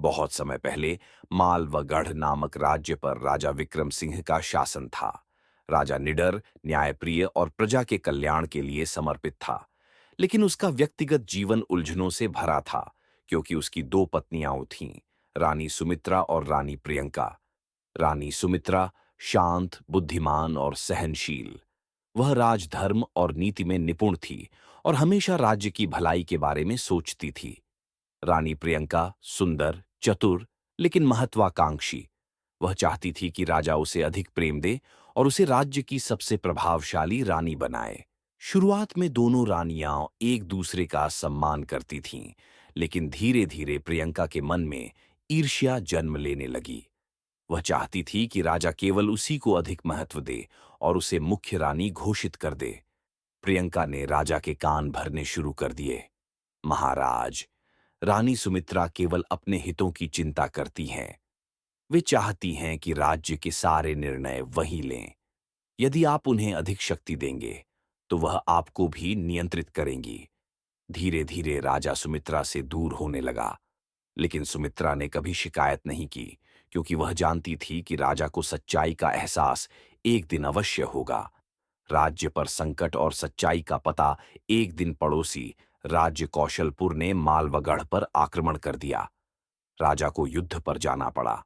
बहुत समय पहले माल व गढ़ नामक राज्य पर राजा विक्रम सिंह का शासन था। राजा निडर, न्यायप्रिय और प्रजा के कल्याण के लिए समर्पित था। लेकिन उसका व्यक्तिगत जीवन उलझनों से भरा था, क्योंकि उसकी दो पत्नियां थीं, रानी सुमित्रा और रानी प्रियंका। रानी सुमित्रा शांत, बुद्धिमान और सहनशील। वह राजधर्म और नीति में निपुण थी और हमेशा राज्य की भलाई के बारे में सोचती थी। रानी प्रियंका सुंदर, चतुर, लेकिन महत्वाकांक्षी। वह चाहती थी कि राजा उसे अधिक प्रेम दे और उसे राज्य की सबसे प्रभावशाली रानी बनाए। शुरुआत में दोनों रानियां एक दूसरे का सम्मान करती थीं, लेकिन धीरे धीरे प्रियंका के मन में ईर्ष्या जन्म लेने लगी। वह चाहती थी कि राजा केवल उसी को अधिक महत्व दे और उसे मुख्य रानी घोषित कर दे। प्रियंका ने राजा के कान भरने शुरू कर दिए। महाराज, रानी सुमित्रा केवल अपने हितों की चिंता करती हैं। वे चाहती हैं कि राज्य के सारे निर्णय वही लें। यदि आप उन्हें अधिक शक्ति देंगे, तो वह आपको भी नियंत्रित करेंगी। धीरे धीरे राजा सुमित्रा से दूर होने लगा, लेकिन सुमित्रा ने कभी शिकायत नहीं की, क्योंकि वह जानती थी कि राजा को सच्चाई का एहसास एक दिन अवश्य होगा। राज्य पर संकट और सच्चाई का पता एक दिन पड़ोसी राज्य कौशलपुर ने मालवगढ़ पर आक्रमण कर दिया। राजा को युद्ध पर जाना पड़ा।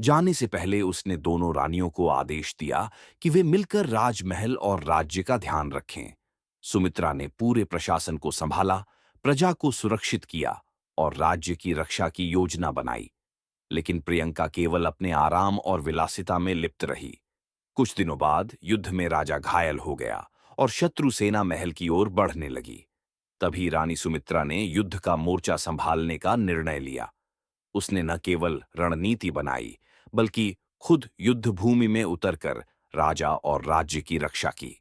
जाने से पहले उसने दोनों रानियों को आदेश दिया कि वे मिलकर राजमहल और राज्य का ध्यान रखें। सुमित्रा ने पूरे प्रशासन को संभाला, प्रजा को सुरक्षित किया और राज्य की रक्षा की योजना बनाई। लेकिन प्रियंका केवल अपने आराम और विलासिता में लिप्त रही। कुछ दिनों बाद युद्ध में राजा घायल हो गया और शत्रु सेना महल की ओर बढ़ने लगी। तभी रानी सुमित्रा ने युद्ध का मोर्चा संभालने का निर्णय लिया। उसने न केवल रणनीति बनाई, बल्कि खुद युद्ध भूमि में उतरकर राजा और राज्य की रक्षा की।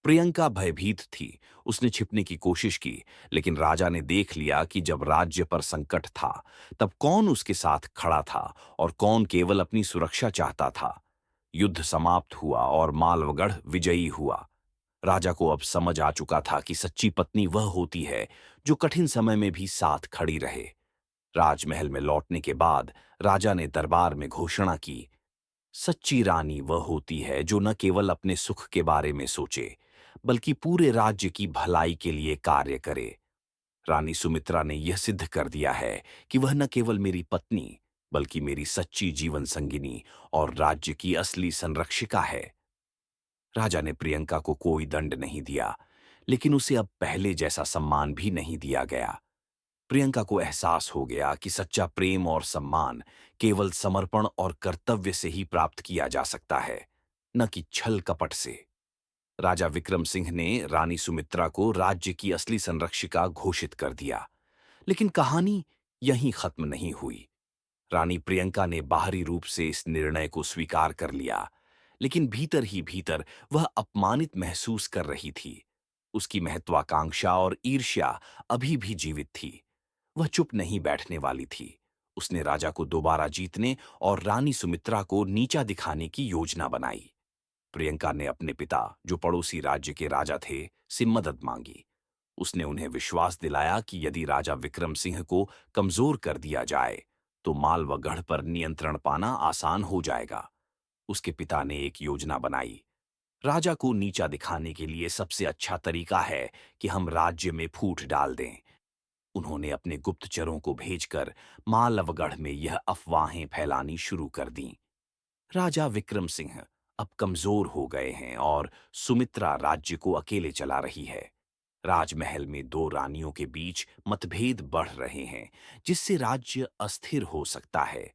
प्रियंका भयभीत थी। उसने छिपने की कोशिश की, लेकिन राजा ने देख लिया कि जब राज्य पर संकट था, तब कौन उसके साथ खड़ा था और कौन केवल अपनी सुरक्षा चाहता था। युद्ध समाप्त हुआ और मालवगढ़ विजयी हुआ। राजा को अब समझ आ चुका था कि सच्ची पत्नी वह होती है जो कठिन समय में भी साथ खड़ी रहे। राजमहल में लौटने के बाद राजा ने दरबार में घोषणा की, सच्ची रानी वह होती है जो न केवल अपने सुख के बारे में सोचे, बल्कि पूरे राज्य की भलाई के लिए कार्य करे। रानी सुमित्रा ने यह सिद्ध कर दिया है कि वह न केवल मेरी पत्नी, बल्कि मेरी सच्ची जीवन संगिनी और राज्य की असली संरक्षिका है। राजा ने प्रियंका को कोई दंड नहीं दिया, लेकिन उसे अब पहले जैसा सम्मान भी नहीं दिया गया। प्रियंका को एहसास हो गया कि सच्चा प्रेम और सम्मान केवल समर्पण और कर्तव्य से ही प्राप्त किया जा सकता है, न कि छल कपट से। राजा विक्रम सिंह ने रानी सुमित्रा को राज्य की असली संरक्षिका घोषित कर दिया। लेकिन कहानी यहीं खत्म नहीं हुई। रानी प्रियंका ने बाहरी रूप से इस निर्णय को स्वीकार कर लिया, लेकिन भीतर ही भीतर वह अपमानित महसूस कर रही थी। उसकी महत्वाकांक्षा और ईर्ष्या अभी भी जीवित थी। वह चुप नहीं बैठने वाली थी। उसने राजा को दोबारा जीतने और रानी सुमित्रा को नीचा दिखाने की योजना बनाई। प्रियंका ने अपने पिता, जो पड़ोसी राज्य के राजा थे, से मदद मांगी। उसने उन्हें विश्वास दिलाया कि यदि राजा विक्रम सिंह को कमजोर कर दिया जाए, तो माल व गढ़ पर नियंत्रण पाना आसान हो जाएगा। उसके पिता ने एक योजना बनाई। राजा को नीचा दिखाने के लिए सबसे अच्छा तरीका है कि हम राज्य में फूट डाल दें। उन्होंने अपने गुप्तचरों को भेजकर मालवगढ़ में यह अफवाहें फैलानी शुरू कर दीं। राजा विक्रम सिंह अब कमजोर हो गए हैं और सुमित्रा राज्य को अकेले चला रही है। राजमहल में दो रानियों के बीच मतभेद बढ़ रहे हैं, जिससे राज्य अस्थिर हो सकता है।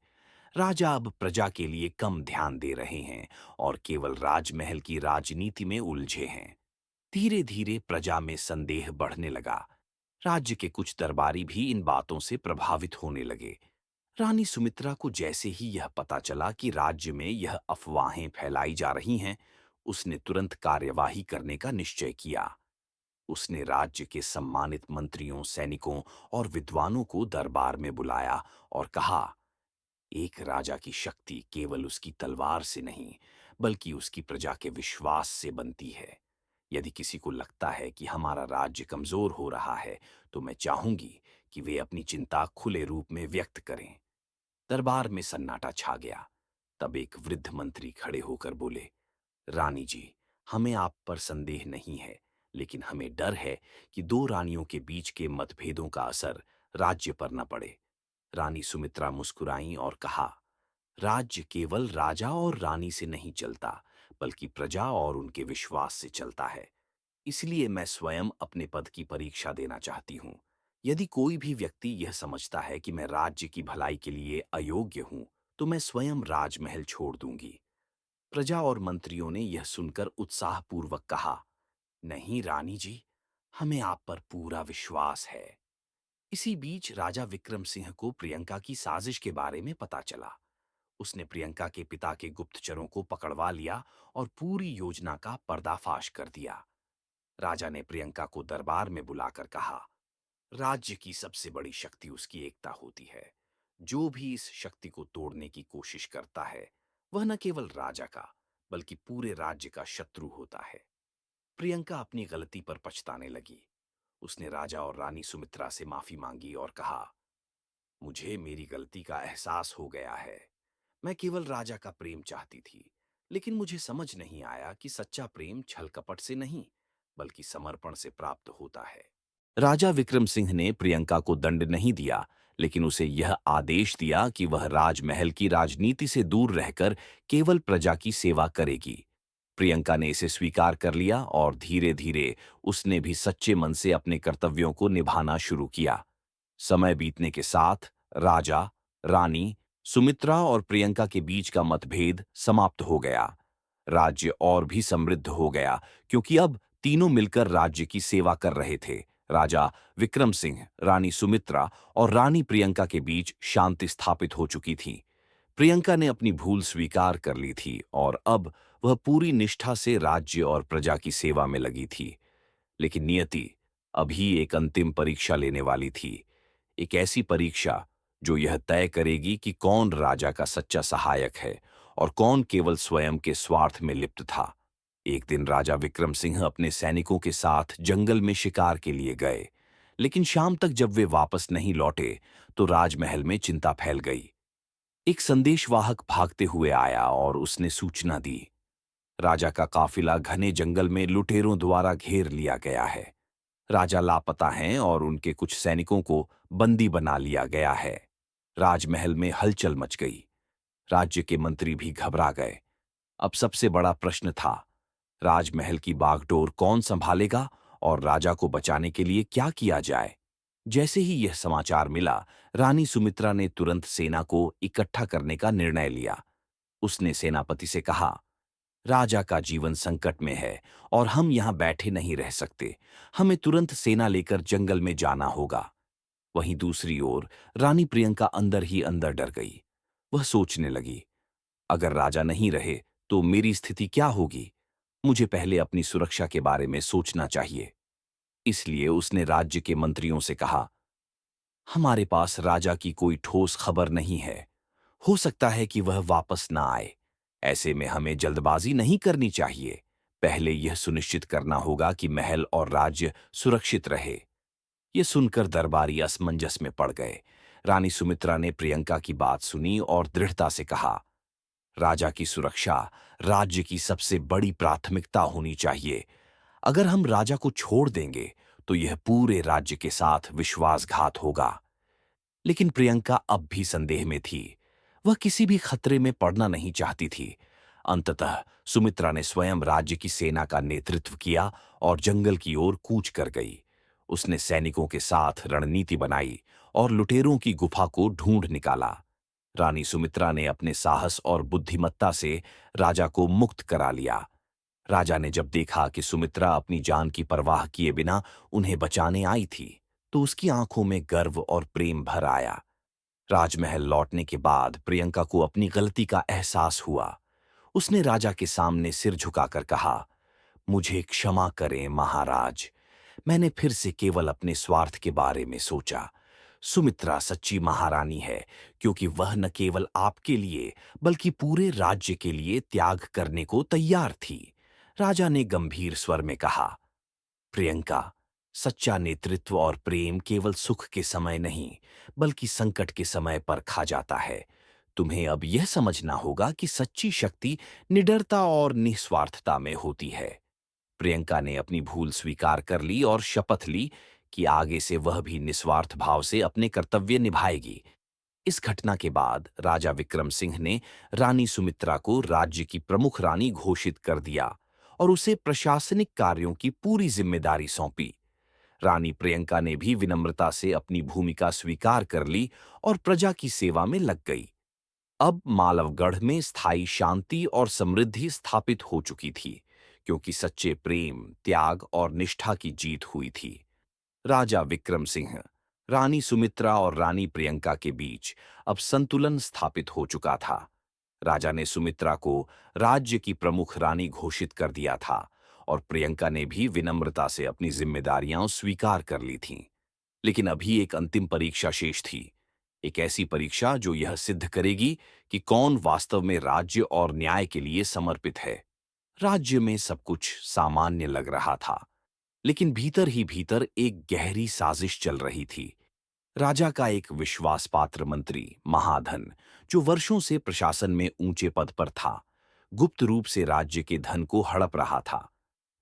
राजा अब प्रजा के लिए कम ध्यान दे रहे हैं और केवल राजमहल की राजनीति में उलझे हैं। धीरे धीरे प्रजा में संदेह बढ़ने लगा। राज्य के कुछ दरबारी भी इन बातों से प्रभावित होने लगे। रानी सुमित्रा को जैसे ही यह पता चला कि राज्य में यह अफवाहें फैलाई जा रही हैं, उसने तुरंत कार्यवाही करने का निश्चय किया। उसने राज्य के सम्मानित मंत्रियों, सैनिकों और विद्वानों को दरबार में बुलाया और कहा, एक राजा की शक्ति केवल उसकी तलवार से नहीं, बल्कि उसकी प्रजा के विश्वास से बनती है। यदि किसी को लगता है कि हमारा राज्य कमजोर हो रहा है, तो मैं चाहूंगी कि वे अपनी चिंता खुले रूप में व्यक्त करें। दरबार में सन्नाटा छा गया। तब एक वृद्ध मंत्री खड़े होकर बोले, रानी जी, हमें आप पर संदेह नहीं है, लेकिन हमें डर है कि दो रानियों के बीच के मतभेदों का असर राज्य पर न पड़े। रानी सुमित्रा मुस्कुराईं और कहा, राज्य केवल राजा और रानी से नहीं चलता, बल्कि प्रजा और उनके विश्वास से चलता है। इसलिए मैं स्वयं अपने पद की परीक्षा देना चाहती हूँ। यदि कोई भी व्यक्ति यह समझता है कि मैं राज्य की भलाई के लिए अयोग्य हूँ, तो मैं स्वयं राजमहल छोड़ दूंगी। प्रजा और मंत्रियों ने यह सुनकर उत्साहपूर्वक कहा, नहीं रानी जी, हमें आप पर पूरा विश्वास है। इसी बीच राजा विक्रम सिंह को प्रियंका की साजिश के बारे में पता चला। उसने प्रियंका के पिता के गुप्तचरों को पकड़वा लिया और पूरी योजना का पर्दाफाश कर दिया। राजा ने प्रियंका को दरबार में बुलाकर कहा, राज्य की सबसे बड़ी शक्ति उसकी एकता होती है। जो भी इस शक्ति को तोड़ने की कोशिश करता है, वह न केवल राजा का, बल्कि पूरे राज्य का शत्रु होता है। प्रियंका अपनी गलती पर पछताने लगी। उसने राजा और रानी सुमित्रा से माफी मांगी और कहा, मुझे मेरी गलती का एहसास हो गया है। मैं केवल राजा का प्रेम चाहती थी, लेकिन मुझे समझ नहीं आया कि सच्चा प्रेम छल कपट से नहीं, बल्कि समर्पण से प्राप्त होता है। राजा विक्रम सिंह ने प्रियंका को दंड नहीं दिया, लेकिन उसे यह आदेश दिया कि वह राजमहल की राजनीति से दूर रहकर केवल प्रजा की सेवा करेगी। प्रियंका ने इसे स्वीकार कर लिया और धीरे धीरे उसने भी सच्चे मन से अपने कर्तव्यों को निभाना शुरू किया। समय बीतने के साथ राजा, रानी, सुमित्रा और प्रियंका के बीच का मतभेद समाप्त हो गया। राज्य और भी समृद्ध हो गया, क्योंकि अब तीनों मिलकर राज्य की सेवा कर रहे थे। राजा विक्रम सिंह, रानी सुमित्रा और रानी प्रियंका के बीच शांति स्थापित हो चुकी थी। प्रियंका ने अपनी भूल स्वीकार कर ली थी और अब वह पूरी निष्ठा से राज्य और प्रजा की सेवा में लगी थी। लेकिन नियति अभी एक अंतिम परीक्षा लेने वाली थी। एक ऐसी परीक्षा जो यह तय करेगी कि कौन राजा का सच्चा सहायक है और कौन केवल स्वयं के स्वार्थ में लिप्त था। एक दिन राजा विक्रम सिंह अपने सैनिकों के साथ जंगल में शिकार के लिए गए, लेकिन शाम तक जब वे वापस नहीं लौटे, तो राजमहल में चिंता फैल गई। एक संदेशवाहक भागते हुए आया और उसने सूचना दी, राजा का काफिला घने जंगल में लुटेरों द्वारा घेर लिया गया है। राजा लापता हैं और उनके कुछ सैनिकों को बंदी बना लिया गया है। राजमहल में हलचल मच गई। राज्य के मंत्री भी घबरा गए। अब सबसे बड़ा प्रश्न था, राजमहल की बागडोर कौन संभालेगा और राजा को बचाने के लिए क्या किया जाए। जैसे ही यह समाचार मिला, रानी सुमित्रा ने तुरंत सेना को इकट्ठा करने का निर्णय लिया। उसने सेनापति से कहा, राजा का जीवन संकट में है और हम यहां बैठे नहीं रह सकते। हमें तुरंत सेना लेकर जंगल में जाना होगा। वहीं दूसरी ओर रानी प्रियंका अंदर ही अंदर डर गई। वह सोचने लगी, अगर राजा नहीं रहे तो मेरी स्थिति क्या होगी। मुझे पहले अपनी सुरक्षा के बारे में सोचना चाहिए। इसलिए उसने राज्य के मंत्रियों से कहा, हमारे पास राजा की कोई ठोस खबर नहीं है। हो सकता है कि वह वापस ना आए। ऐसे में हमें जल्दबाजी नहीं करनी चाहिए। पहले यह सुनिश्चित करना होगा कि महल और राज्य सुरक्षित रहे। यह सुनकर दरबारी असमंजस में पड़ गए। रानी सुमित्रा ने प्रियंका की बात सुनी और दृढ़ता से कहा, राजा की सुरक्षा राज्य की सबसे बड़ी प्राथमिकता होनी चाहिए। अगर हम राजा को छोड़ देंगे तो यह पूरे राज्य के साथ विश्वासघात होगा। लेकिन प्रियंका अब भी संदेह में थी। वह किसी भी खतरे में पड़ना नहीं चाहती थी। अंततः सुमित्रा ने स्वयं राज्य की सेना का नेतृत्व किया और जंगल की ओर कूच कर गई। उसने सैनिकों के साथ रणनीति बनाई और लुटेरों की गुफा को ढूंढ निकाला। रानी सुमित्रा ने अपने साहस और बुद्धिमत्ता से राजा को मुक्त करा लिया। राजा ने जब देखा कि सुमित्रा अपनी जान की परवाह किए बिना उन्हें बचाने आई थी, तो उसकी आंखों में गर्व और प्रेम भर आया। राजमहल लौटने के बाद प्रियंका को अपनी गलती का एहसास हुआ। उसने राजा के सामने सिर झुकाकर कहा, मुझे क्षमा करें महाराज। मैंने फिर से केवल अपने स्वार्थ के बारे में सोचा। सुमित्रा सच्ची महारानी है, क्योंकि वह न केवल आपके लिए बल्कि पूरे राज्य के लिए त्याग करने को तैयार थी। राजा ने गंभीर स्वर में कहा, प्रियंका, सच्चा नेतृत्व और प्रेम केवल सुख के समय नहीं, बल्कि संकट के समय पर खा जाता है। तुम्हें अब यह समझना होगा कि सच्ची शक्ति निडरता और निस्वार्थता में होती है। प्रियंका ने अपनी भूल स्वीकार कर ली और शपथ ली कि आगे से वह भी निस्वार्थ भाव से अपने कर्तव्य निभाएगी। इस घटना के बाद राजा विक्रम सिंह ने रानी सुमित्रा को राज्य की प्रमुख रानी घोषित कर दिया और उसे प्रशासनिक कार्यों की पूरी जिम्मेदारी सौंपी। रानी प्रियंका ने भी विनम्रता से अपनी भूमिका स्वीकार कर ली और प्रजा की सेवा में लग गई। अब मालवगढ़ में स्थायी शांति और समृद्धि स्थापित हो चुकी थी, क्योंकि सच्चे प्रेम, त्याग और निष्ठा की जीत हुई थी। राजा विक्रम सिंह, रानी सुमित्रा और रानी प्रियंका के बीच अब संतुलन स्थापित हो चुका था। राजा ने सुमित्रा को राज्य की प्रमुख रानी घोषित कर दिया था और प्रियंका ने भी विनम्रता से अपनी जिम्मेदारियां स्वीकार कर ली थीं। लेकिन अभी एक अंतिम परीक्षा शेष थी, एक ऐसी परीक्षा जो यह सिद्ध करेगी कि कौन वास्तव में राज्य और न्याय के लिए समर्पित है। राज्य में सब कुछ सामान्य लग रहा था, लेकिन भीतर ही भीतर एक गहरी साजिश चल रही थी। राजा का एक विश्वासपात्र मंत्री महाधन, जो वर्षों से प्रशासन में ऊंचे पद पर था, गुप्त रूप से राज्य के धन को हड़प रहा था।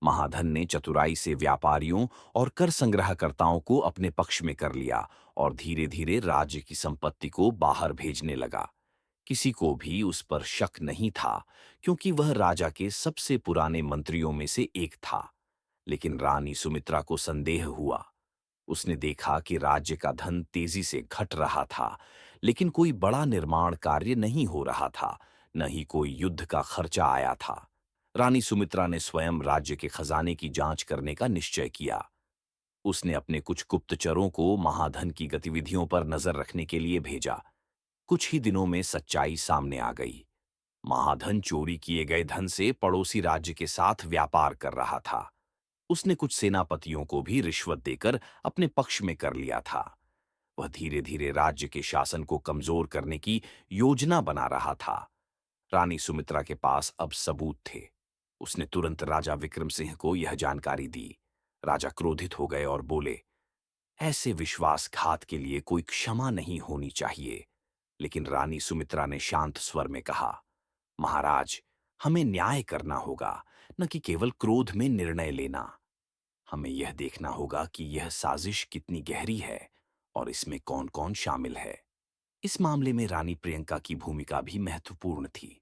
महाधन ने चतुराई से व्यापारियों और कर संग्रहकर्ताओं को अपने पक्ष में कर लिया और धीरे धीरे राज्य की संपत्ति को बाहर भेजने लगा। किसी को भी उस पर शक नहीं था, क्योंकि वह राजा के सबसे पुराने मंत्रियों में से एक था। लेकिन रानी सुमित्रा को संदेह हुआ। उसने देखा कि राज्य का धन तेजी से घट रहा था, लेकिन कोई बड़ा निर्माण कार्य नहीं हो रहा था, न ही कोई युद्ध का खर्चा आया था। रानी सुमित्रा ने स्वयं राज्य के खजाने की जांच करने का निश्चय किया। उसने अपने कुछ गुप्तचरों को महाधन की गतिविधियों पर नजर रखने के लिए भेजा। कुछ ही दिनों में सच्चाई सामने आ गई। महाधन चोरी किए गए धन से पड़ोसी राज्य के साथ व्यापार कर रहा था। उसने कुछ सेनापतियों को भी रिश्वत देकर अपने पक्ष में कर लिया था। वह धीरे धीरे राज्य के शासन को कमजोर करने की योजना बना रहा था। रानी सुमित्रा के पास अब सबूत थे। उसने तुरंत राजा विक्रम सिंह को यह जानकारी दी। राजा क्रोधित हो गए और बोले, ऐसे विश्वासघात के लिए कोई क्षमा नहीं होनी चाहिए। लेकिन रानी सुमित्रा ने शांत स्वर में कहा, महाराज, हमें न्याय करना होगा, न कि केवल क्रोध में निर्णय लेना। हमें यह देखना होगा कि यह साजिश कितनी गहरी है और इसमें कौन कौन शामिल है। इस मामले में रानी प्रियंका की भूमिका भी महत्वपूर्ण थी।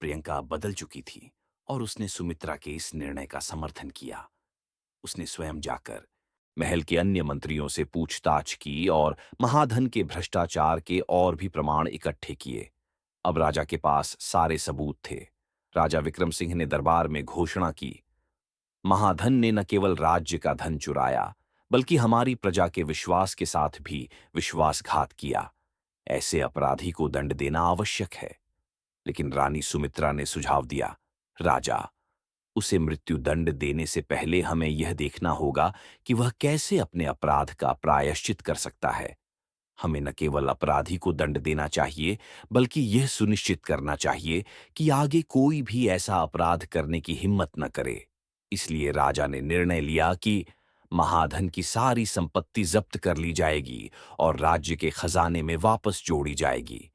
प्रियंका बदल चुकी थी और उसने सुमित्रा के इस निर्णय का समर्थन किया। उसने स्वयं जाकर महल के अन्य मंत्रियों से पूछताछ की और महाधन के भ्रष्टाचार के और भी प्रमाण इकट्ठे किए। अब राजा के पास सारे सबूत थे। राजा विक्रम सिंह ने दरबार में घोषणा की, महाधन ने न केवल राज्य का धन चुराया, बल्कि हमारी प्रजा के विश्वास के साथ भी विश्वासघात किया। ऐसे अपराधी को दंड देना आवश्यक है। लेकिन रानी सुमित्रा ने सुझाव दिया, राजा, उसे मृत्यु दंड देने से पहले हमें यह देखना होगा कि वह कैसे अपने अपराध का प्रायश्चित कर सकता है। हमें न केवल अपराधी को दंड देना चाहिए, बल्कि यह सुनिश्चित करना चाहिए कि आगे कोई भी ऐसा अपराध करने की हिम्मत न करे। इसलिए राजा ने निर्णय लिया कि महाधन की सारी संपत्ति जब्त कर ली जाएगी और राज्य के खजाने में वापस जोड़ी जाएगी।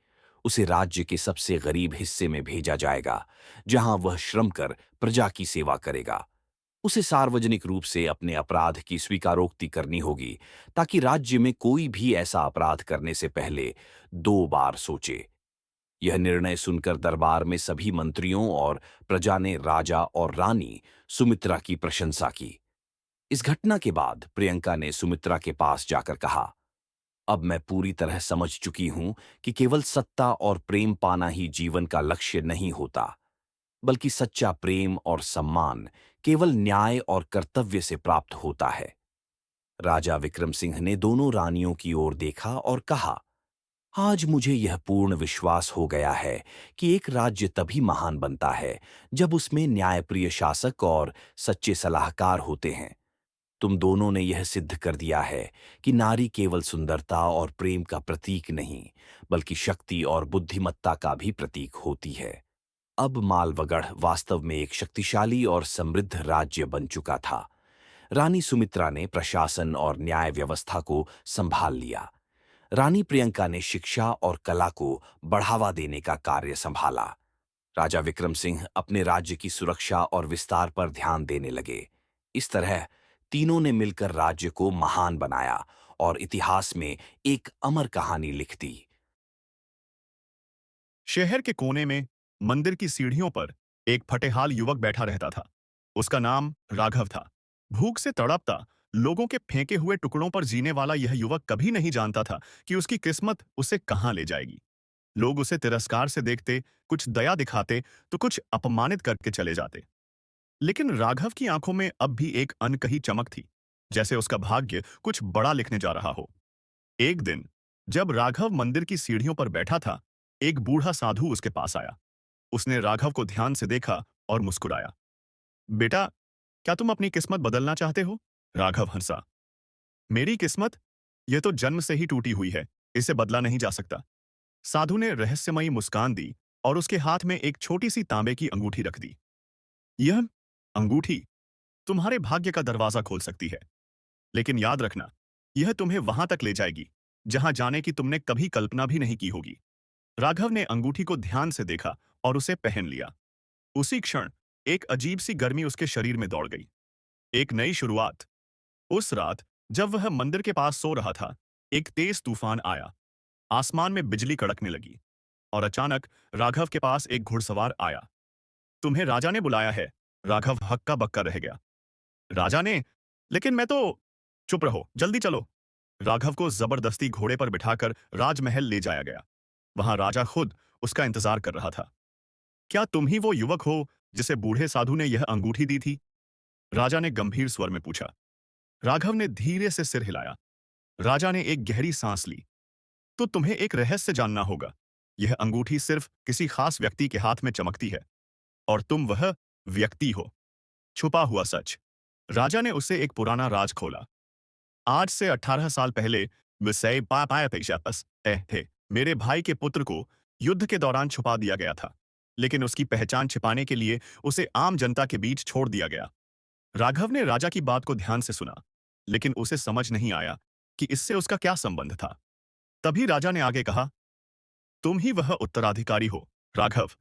उसे राज्य के सबसे गरीब हिस्से में भेजा जाएगा, जहां वह श्रम कर प्रजा की सेवा करेगा। उसे सार्वजनिक रूप से अपने अपराध की स्वीकारोक्ति करनी होगी, ताकि राज्य में कोई भी ऐसा अपराध करने से पहले 2 बार सोचे। यह निर्णय सुनकर दरबार में सभी मंत्रियों और प्रजा ने राजा और रानी सुमित्रा की प्रशंसा की। इस घटना के बाद प्रियंका ने सुमित्रा के पास जाकर कहा, अब मैं पूरी तरह समझ चुकी हूं कि केवल सत्ता और प्रेम पाना ही जीवन का लक्ष्य नहीं होता, बल्कि सच्चा प्रेम और सम्मान केवल न्याय और कर्तव्य से प्राप्त होता है। राजा विक्रम सिंह ने दोनों रानियों की ओर देखा और कहा, आज मुझे यह पूर्ण विश्वास हो गया है कि एक राज्य तभी महान बनता है जब उसमें न्यायप्रिय शासक और सच्चे सलाहकार होते हैं। तुम दोनों ने यह सिद्ध कर दिया है कि नारी केवल सुंदरता और प्रेम का प्रतीक नहीं, बल्कि शक्ति और बुद्धिमत्ता का भी प्रतीक होती है। अब मालवगढ़ वास्तव में एक शक्तिशाली और समृद्ध राज्य बन चुका था। रानी सुमित्रा ने प्रशासन और न्याय व्यवस्था को संभाल लिया। रानी प्रियंका ने शिक्षा और कला को बढ़ावा देने का कार्य संभाला। राजा विक्रम सिंह अपने राज्य की सुरक्षा और विस्तार पर ध्यान देने लगे। इस तरह तीनों ने मिलकर राज्य को महान बनाया और इतिहास में एक अमर कहानी लिख दी। शहर के कोने में मंदिर की सीढ़ियों पर एक फटेहाल युवक बैठा रहता था। उसका नाम राघव था। भूख से तड़पता, लोगों के फेंके हुए टुकड़ों पर जीने वाला यह युवक कभी नहीं जानता था कि उसकी किस्मत उसे कहां ले जाएगी। लोग उसे तिरस्कार से देखते, कुछ दया दिखाते तो कुछ अपमानित करके चले जाते। लेकिन राघव की आंखों में अब भी एक अनकही चमक थी, जैसे उसका भाग्य कुछ बड़ा लिखने जा रहा हो। एक दिन जब राघव मंदिर की सीढ़ियों पर बैठा था, एक बूढ़ा साधु उसके पास आया। उसने राघव को ध्यान से देखा और मुस्कुराया। बेटा, क्या तुम अपनी किस्मत बदलना चाहते हो? राघव हंसा। मेरी किस्मत? यह तो जन्म से ही टूटी हुई है, इसे बदला नहीं जा सकता। साधु ने रहस्यमयी मुस्कान दी और उसके हाथ में एक छोटी सी तांबे की अंगूठी रख दी। यह अंगूठी तुम्हारे भाग्य का दरवाजा खोल सकती है, लेकिन याद रखना, यह तुम्हें वहां तक ले जाएगी जहां जाने की तुमने कभी कल्पना भी नहीं की होगी। राघव ने अंगूठी को ध्यान से देखा और उसे पहन लिया। उसी क्षण एक अजीब सी गर्मी उसके शरीर में दौड़ गई। एक नई शुरुआत। उस रात जब वह मंदिर के पास सो रहा था, एक तेज तूफान आया। आसमान में बिजली कड़कने लगी और अचानक राघव के पास एक घुड़सवार आया। तुम्हें राजा ने बुलाया है। राघव हक्का बक्का रह गया। राजा ने? लेकिन मैं तो... चुप रहो, जल्दी चलो। राघव को जबरदस्ती घोड़े पर बिठाकर राजमहल ले जाया गया। वहां राजा खुद उसका इंतजार कर रहा था। क्या तुम ही वो युवक हो जिसे बूढ़े साधु ने यह अंगूठी दी थी? राजा ने गंभीर स्वर में पूछा। राघव ने धीरे से सिर हिलाया। राजा ने एक गहरी सांस ली। तो तुम्हें एक रहस्य जानना होगा। यह अंगूठी सिर्फ किसी खास व्यक्ति के हाथ में चमकती है, और तुम वह व्यक्ति हो। छुपा हुआ सच। राजा ने उसे एक पुराना राज खोला। आज से 18 साल पहले विसय पापाया पेशापस थे। मेरे भाई के पुत्र को युद्ध के दौरान छुपा दिया गया था, लेकिन उसकी पहचान छिपाने के लिए उसे आम जनता के बीच छोड़ दिया गया। राघव ने राजा की बात को ध्यान से सुना, लेकिन उसे समझ नहीं आया कि इससे उसका क्या संबंध था। तभी राजा ने आगे कहा, तुम ही वह उत्तराधिकारी हो, राघव।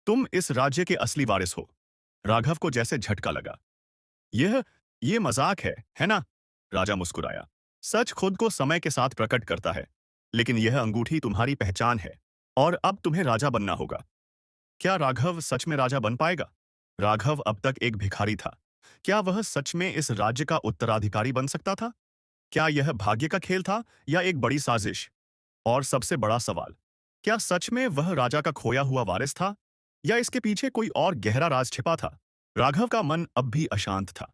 तुम इस राज्य के असली वारिस हो। राघव को जैसे झटका लगा। यह ये मजाक है ना? राजा मुस्कुराया। सच खुद को समय के साथ प्रकट करता है, लेकिन यह अंगूठी तुम्हारी पहचान है, और अब तुम्हें राजा बनना होगा। क्या राघव सच में राजा बन पाएगा? राघव अब तक एक भिखारी था। क्या वह सच में इस राज्य का उत्तराधिकारी बन सकता था? क्या यह भाग्य का खेल था या एक बड़ी साजिश? और सबसे बड़ा सवाल, क्या सच में वह राजा का खोया हुआ वारिस था, या इसके पीछे कोई और गहरा राज छिपा था? राघव का मन अब भी अशांत था।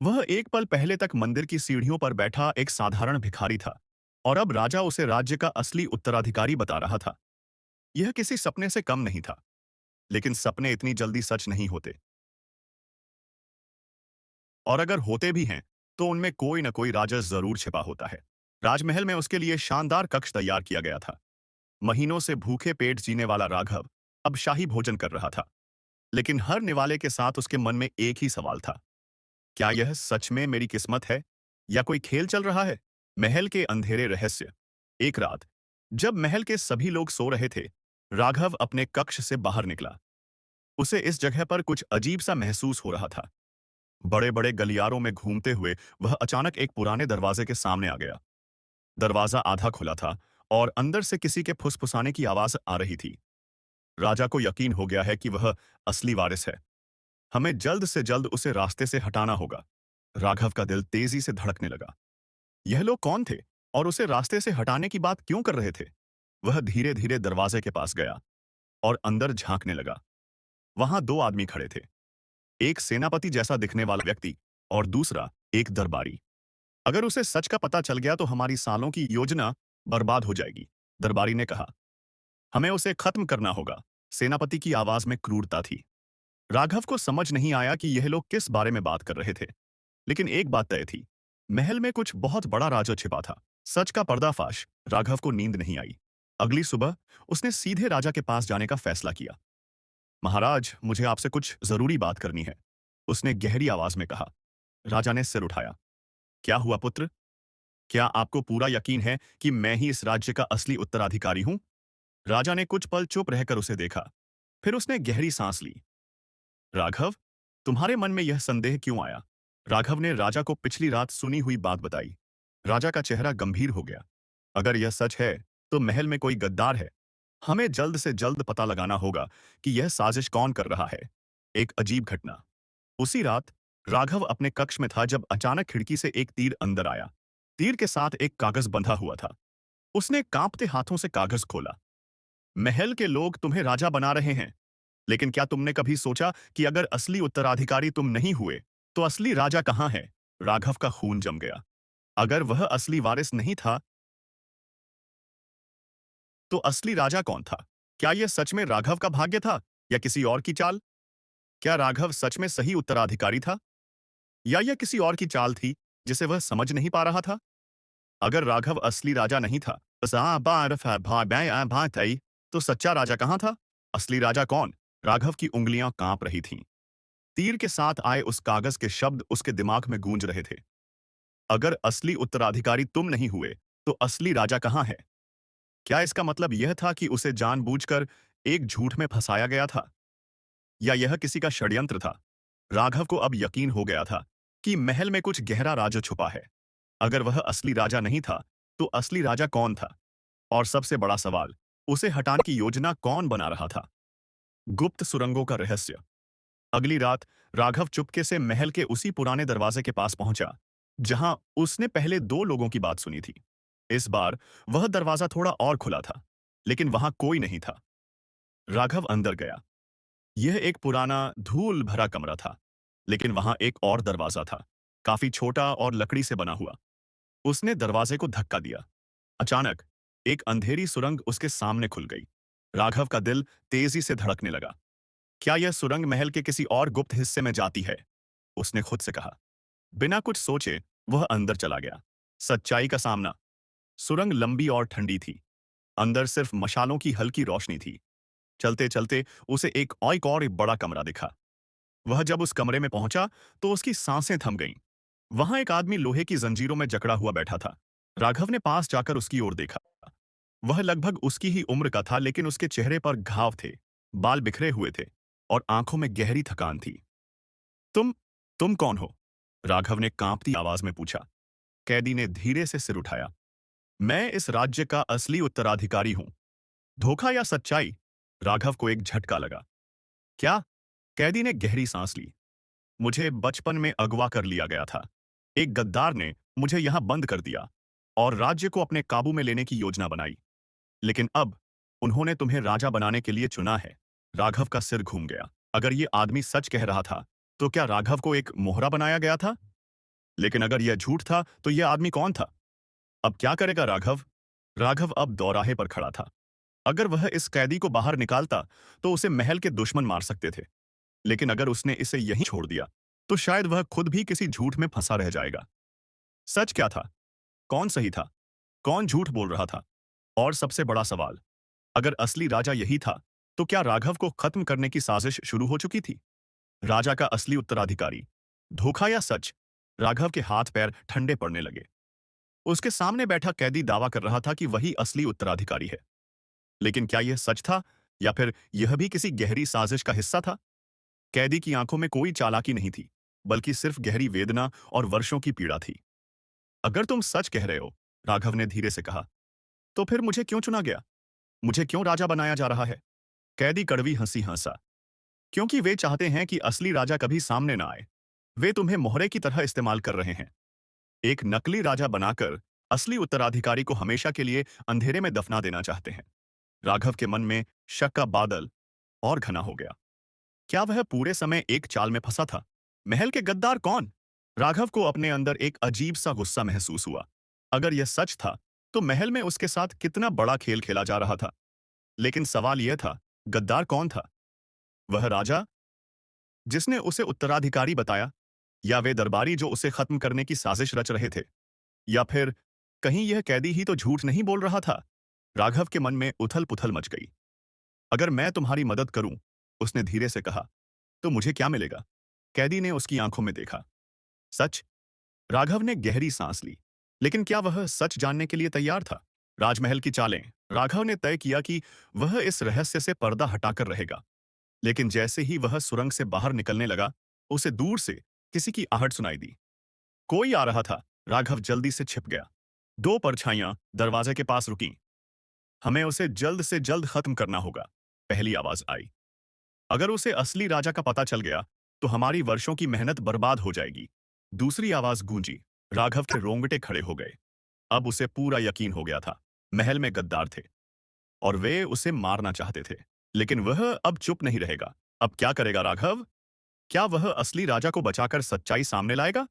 वह एक पल पहले तक मंदिर की सीढ़ियों पर बैठा एक साधारण भिखारी था, और अब राजा उसे राज्य का असली उत्तराधिकारी बता रहा था। यह किसी सपने से कम नहीं था, लेकिन सपने इतनी जल्दी सच नहीं होते, और अगर होते भी हैं तो उनमें कोई न कोई राज जरूर छिपा होता है। राजमहल में उसके लिए शानदार कक्ष तैयार किया गया था। महीनों से भूखे पेट जीने वाला राघव अब शाही भोजन कर रहा था, लेकिन हर निवाले के साथ उसके मन में एक ही सवाल था। क्या यह सच में मेरी किस्मत है, या कोई खेल चल रहा है? महल के अंधेरे रहस्य। एक रात जब महल के सभी लोग सो रहे थे, राघव अपने कक्ष से बाहर निकला। उसे इस जगह पर कुछ अजीब सा महसूस हो रहा था। बड़े बड़े गलियारों में घूमते हुए वह अचानक एक पुराने दरवाजे के सामने आ गया। दरवाजा आधा खुला था और अंदर से किसी के फुसफुसाने की आवाज आ रही थी। राजा को यकीन हो गया है कि वह असली वारिस है। हमें जल्द से जल्द उसे रास्ते से हटाना होगा। राघव का दिल तेजी से धड़कने लगा। यह लोग कौन थे और उसे रास्ते से हटाने की बात क्यों कर रहे थे? वह धीरे धीरे दरवाजे के पास गया और अंदर झांकने लगा। वहां दो आदमी खड़े थे, एक सेनापति जैसा दिखने वाला व्यक्ति और दूसरा एक दरबारी। अगर उसे सच का पता चल गया तो हमारी सालों की योजना बर्बाद हो जाएगी, दरबारी ने कहा। हमें उसे खत्म करना होगा। सेनापति की आवाज में क्रूरता थी। राघव को समझ नहीं आया कि यह लोग किस बारे में बात कर रहे थे, लेकिन एक बात तय थी, महल में कुछ बहुत बड़ा राज छिपा था। सच का पर्दाफाश। राघव को नींद नहीं आई। अगली सुबह उसने सीधे राजा के पास जाने का फैसला किया। महाराज, मुझे आपसे कुछ जरूरी बात करनी है, उसने गहरी आवाज में कहा। राजा ने सिर उठाया। क्या हुआ पुत्र? क्या आपको पूरा यकीन है कि मैं ही इस राज्य का असली उत्तराधिकारी हूं? राजा ने कुछ पल चुप रहकर उसे देखा। फिर उसने गहरी सांस ली। राघव, तुम्हारे मन में यह संदेह क्यों आया? राघव ने राजा को पिछली रात सुनी हुई बात बताई। राजा का चेहरा गंभीर हो गया। अगर यह सच है, तो महल में कोई गद्दार है। हमें जल्द से जल्द पता लगाना होगा कि यह साजिश कौन कर रहा है। एक अजीब घटना। उसी रात राघव अपने कक्ष में था जब अचानक खिड़की से एक तीर अंदर आया। तीर के साथ एक कागज बंधा हुआ था। उसने कांपते हाथों से कागज खोला। महल के लोग तुम्हें राजा बना रहे हैं, लेकिन क्या तुमने कभी सोचा कि अगर असली उत्तराधिकारी तुम नहीं हुए, तो असली राजा कहां है? राघव का खून जम गया। अगर वह असली वारिस नहीं था, तो असली राजा कौन था? क्या यह सच में राघव का भाग्य था या किसी और की चाल? क्या राघव सच में सही उत्तराधिकारी था या यह किसी और की चाल थी जिसे वह समझ नहीं पा रहा था? अगर राघव असली राजा नहीं था, तो सच्चा राजा कहां था? असली राजा कौन? राघव की उंगलियां कांप रही थीं। तीर के साथ आए उस कागज के शब्द उसके दिमाग में गूंज रहे थे। अगर असली उत्तराधिकारी तुम नहीं हुए, तो असली राजा कहां है? क्या इसका मतलब यह था कि उसे जानबूझकर एक झूठ में फंसाया गया था? या यह किसी का षड्यंत्र था? राघव को अब यकीन हो गया था कि महल में कुछ गहरा राज छुपा है। अगर वह असली राजा नहीं था, तो असली राजा कौन था? और सबसे बड़ा सवाल, उसे हटाने की योजना कौन बना रहा था? गुप्त सुरंगों का रहस्य। अगली रात राघव चुपके से महल के उसी पुराने दरवाजे के पास पहुंचा, जहां उसने पहले दो लोगों की बात सुनी थी। इस बार वह दरवाजा थोड़ा और खुला था, लेकिन वहां कोई नहीं था। राघव अंदर गया। यह एक पुराना धूल भरा कमरा था, लेकिन वहां एक और दरवाजा था, काफी छोटा और लकड़ी से बना हुआ। उसने दरवाजे को धक्का दिया। अचानक एक अंधेरी सुरंग उसके सामने खुल गई। राघव का दिल तेजी से धड़कने लगा। क्या यह सुरंग महल के किसी और गुप्त हिस्से में जाती है? उसने खुद से कहा। बिना कुछ सोचे वह अंदर चला गया। सच्चाई का सामना। सुरंग लंबी और ठंडी थी। अंदर सिर्फ मशालों की हल्की रोशनी थी। चलते चलते उसे एक और बड़ा कमरा दिखा। वह जब उस कमरे में पहुंचा, तो उसकी सांसें थम गईं। वहां एक आदमी लोहे की जंजीरों में जकड़ा हुआ बैठा था। राघव ने पास जाकर उसकी ओर देखा। वह लगभग उसकी ही उम्र का था, लेकिन उसके चेहरे पर घाव थे, बाल बिखरे हुए थे और आंखों में गहरी थकान थी। तुम तुम कौन हो? राघव ने कांपती आवाज में पूछा। कैदी ने धीरे से सिर उठाया। मैं इस राज्य का असली उत्तराधिकारी हूं। धोखा या सच्चाई? राघव को एक झटका लगा। क्या? कैदी ने गहरी सांस ली। मुझे बचपन में अगवा कर लिया गया था। एक गद्दार ने मुझे यहां बंद कर दिया और राज्य को अपने काबू में लेने की योजना बनाई। लेकिन अब उन्होंने तुम्हें राजा बनाने के लिए चुना है। राघव का सिर घूम गया। अगर ये आदमी सच कह रहा था, तो क्या राघव को एक मोहरा बनाया गया था? लेकिन अगर यह झूठ था, तो यह आदमी कौन था? अब क्या करेगा राघव? राघव अब दौराहे पर खड़ा था। अगर वह इस कैदी को बाहर निकालता, तो उसे महल के दुश्मन मार सकते थे। लेकिन अगर उसने इसे यहीं छोड़ दिया, तो शायद वह खुद भी किसी झूठ में फंसा रह जाएगा। सच क्या था? कौन सही था? कौन झूठ बोल रहा था? और सबसे बड़ा सवाल, अगर असली राजा यही था, तो क्या राघव को खत्म करने की साजिश शुरू हो चुकी थी? राजा का असली उत्तराधिकारी, धोखा या सच? राघव के हाथ पैर ठंडे पड़ने लगे। उसके सामने बैठा कैदी दावा कर रहा था कि वही असली उत्तराधिकारी है। लेकिन क्या यह सच था, या फिर यह भी किसी गहरी साजिश का हिस्सा था? कैदी की आंखों में कोई चालाकी नहीं थी, बल्कि सिर्फ गहरी वेदना और वर्षों की पीड़ा थी। अगर तुम सच कह रहे हो, राघव ने धीरे से कहा, तो फिर मुझे क्यों चुना गया? मुझे क्यों राजा बनाया जा रहा है? कैदी कड़वी हंसी हंसा। क्योंकि वे चाहते हैं कि असली राजा कभी सामने ना आए। वे तुम्हें मोहरे की तरह इस्तेमाल कर रहे हैं। एक नकली राजा बनाकर असली उत्तराधिकारी को हमेशा के लिए अंधेरे में दफना देना चाहते हैं। राघव के मन में शक का बादल और घना हो गया। क्या वह पूरे समय एक चाल में फंसा था? महल के गद्दार कौन? राघव को अपने अंदर एक अजीब सा गुस्सा महसूस हुआ। अगर यह सच था, तो महल में उसके साथ कितना बड़ा खेल खेला जा रहा था। लेकिन सवाल यह था, गद्दार कौन था? वह राजा जिसने उसे उत्तराधिकारी बताया, या वे दरबारी जो उसे खत्म करने की साजिश रच रहे थे, या फिर कहीं यह कैदी ही तो झूठ नहीं बोल रहा था? राघव के मन में उथल-पुथल मच गई। अगर मैं तुम्हारी मदद करूं, उसने धीरे से कहा, तो मुझे क्या मिलेगा? कैदी ने उसकी आंखों में देखा। सच? राघव ने गहरी सांस ली। लेकिन क्या वह सच जानने के लिए तैयार था? राजमहल की चालें। राघव ने तय किया कि वह इस रहस्य से पर्दा हटाकर रहेगा। लेकिन जैसे ही वह सुरंग से बाहर निकलने लगा, उसे दूर से किसी की आहट सुनाई दी। कोई आ रहा था। राघव जल्दी से छिप गया। दो परछाइयां दरवाजे के पास रुकीं। हमें उसे जल्द से जल्द खत्म करना होगा, पहली आवाज आई। अगर उसे असली राजा का पता चल गया, तो हमारी वर्षों की मेहनत बर्बाद हो जाएगी। दूसरी आवाज गूंजी। राघव के रोंगटे खड़े हो गए। अब उसे पूरा यकीन हो गया था। महल में गद्दार थे और वे उसे मारना चाहते थे। लेकिन वह अब चुप नहीं रहेगा। अब क्या करेगा राघव? क्या वह असली राजा को बचाकर सच्चाई सामने लाएगा,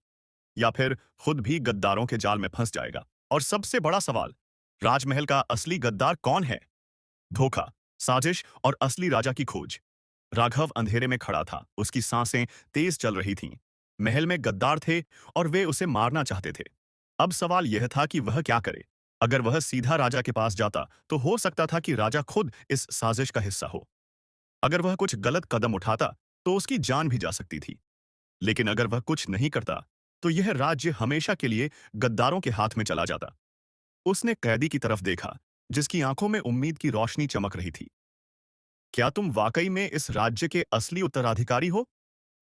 या फिर खुद भी गद्दारों के जाल में फंस जाएगा? और सबसे बड़ा सवाल, राजमहल का असली गद्दार कौन है? धोखा, साजिश और असली राजा की खोज। राघव अंधेरे में खड़ा था। उसकी सांसें तेज चल रही थीं। महल में गद्दार थे और वे उसे मारना चाहते थे। अब सवाल यह था कि वह क्या करे। अगर वह सीधा राजा के पास जाता, तो हो सकता था कि राजा खुद इस साजिश का हिस्सा हो। अगर वह कुछ गलत कदम उठाता, तो उसकी जान भी जा सकती थी। लेकिन अगर वह कुछ नहीं करता, तो यह राज्य हमेशा के लिए गद्दारों के हाथ में चला जाता। उसने कैदी की तरफ देखा, जिसकी आंखों में उम्मीद की रोशनी चमक रही थी। क्या तुम वाकई में इस राज्य के असली उत्तराधिकारी हो?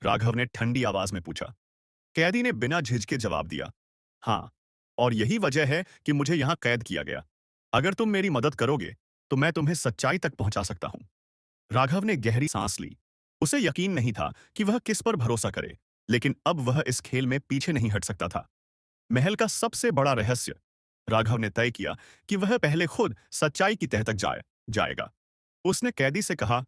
राघव ने ठंडी आवाज में पूछा। कैदी ने बिना झिझके जवाब दिया, हाँ, और यही वजह है कि मुझे यहां कैद किया गया। अगर तुम मेरी मदद करोगे, तो मैं तुम्हें सच्चाई तक पहुंचा सकता हूं। राघव ने गहरी सांस ली। उसे यकीन नहीं था कि वह किस पर भरोसा करे, लेकिन अब वह इस खेल में पीछे नहीं हट सकता था। महल का सबसे बड़ा रहस्य। राघव ने तय किया कि वह पहले खुद सच्चाई की तह तक जाएगा। उसने कैदी से कहा,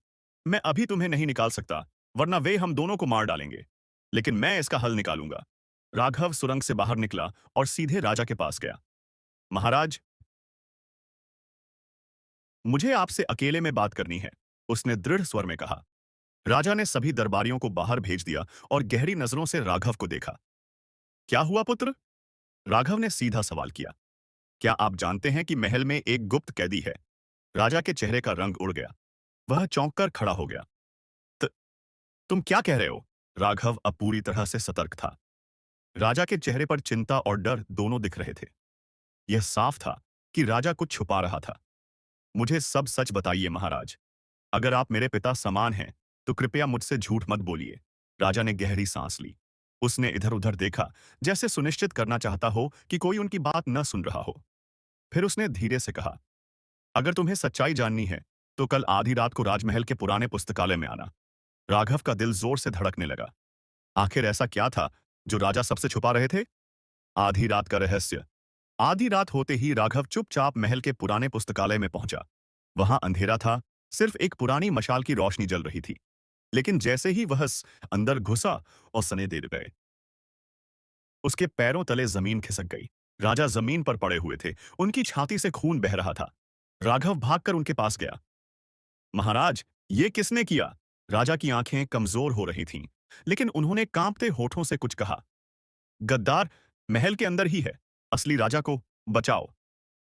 मैं अभी तुम्हें नहीं निकाल सकता, वरना वे हम दोनों को मार डालेंगे। लेकिन मैं इसका हल निकालूंगा। राघव सुरंग से बाहर निकला और सीधे राजा के पास गया। महाराज, मुझे आपसे अकेले में बात करनी है, उसने दृढ़ स्वर में कहा। राजा ने सभी दरबारियों को बाहर भेज दिया और गहरी नजरों से राघव को देखा। क्या हुआ पुत्र? राघव ने सीधा सवाल किया। क्या आप जानते हैं कि महल में एक गुप्त कैदी है? राजा के चेहरे का रंग उड़ गया। वह चौंक कर खड़ा हो गया। "त- तुम क्या कह रहे हो? राघव अब पूरी तरह से सतर्क था। राजा के चेहरे पर चिंता और डर दोनों दिख रहे थे। यह साफ था कि राजा कुछ छुपा रहा था। मुझे सब सच बताइए महाराज। अगर आप मेरे पिता समान हैं, तो कृपया मुझसे झूठ मत बोलिए। राजा ने गहरी सांस ली। उसने इधर उधर देखा, जैसे सुनिश्चित करना चाहता हो कि कोई उनकी बात न सुन रहा हो। फिर उसने धीरे से कहा, अगर तुम्हें सच्चाई जाननी है, तो कल आधी रात को राजमहल के पुराने पुस्तकालय में आना। राघव का दिल जोर से धड़कने लगा। आखिर ऐसा क्या था जो राजा सबसे छुपा रहे थे? आधी रात का रहस्य। आधी रात होते ही राघव चुपचाप महल के पुराने पुस्तकालय में पहुंचा। वहां अंधेरा था, सिर्फ एक पुरानी मशाल की रोशनी जल रही थी। लेकिन जैसे ही वह अंदर घुसा और सने दे गए, उसके पैरों तले जमीन खिसक गई। राजा जमीन पर पड़े हुए थे। उनकी छाती से खून बह रहा था। राघव भागकर उनके पास गया। महाराज, ये किसने किया? राजा की आंखें कमजोर हो रही थीं, लेकिन उन्होंने कांपते होठों से कुछ कहा। गद्दार महल के अंदर ही है। असली राजा को बचाओ।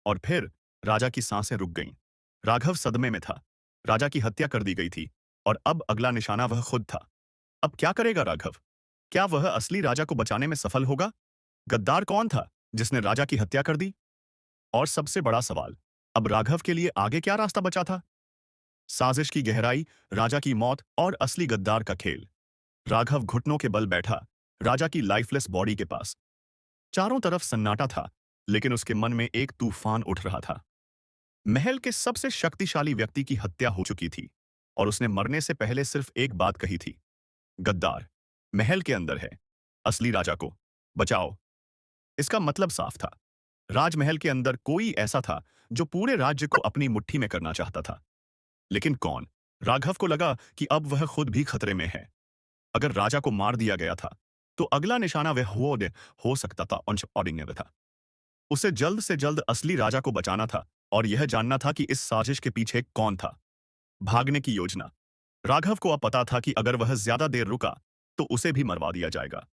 और फिर राजा की सांसें रुक गईं। राघव सदमे में था। राजा की हत्या कर दी गई थी और अब अगला निशाना वह खुद था। अब क्या करेगा राघव? क्या वह असली राजा को बचाने में सफल होगा? गद्दार कौन था जिसने राजा की हत्या कर दी? और सबसे बड़ा सवाल, अब राघव के लिए आगे क्या रास्ता बचा था? साजिश की गहराई, राजा की मौत और असली गद्दार का खेल। राघव घुटनों के बल बैठा, राजा की लाइफलेस बॉडी के पास। चारों तरफ सन्नाटा था, लेकिन उसके मन में एक तूफान उठ रहा था। महल के सबसे शक्तिशाली व्यक्ति की हत्या हो चुकी थी और उसने मरने से पहले सिर्फ एक बात कही थी, गद्दार महल के अंदर है, असली राजा को बचाओ। इसका मतलब साफ था। राजमहल के अंदर कोई ऐसा था जो पूरे राज्य को अपनी मुट्ठी में करना चाहता था। लेकिन कौन? राघव को लगा कि अब वह खुद भी खतरे में है। अगर राजा को मार दिया गया था, तो अगला निशाना वह हो सकता था अंश ऑर्डिनरी था। उसे जल्द से जल्द असली राजा को बचाना था और यह जानना था कि इस साजिश के पीछे कौन था। भागने की योजना। राघव को अब पता था कि अगर वह ज्यादा देर रुका, तो उसे भी मरवा दिया जाएगा।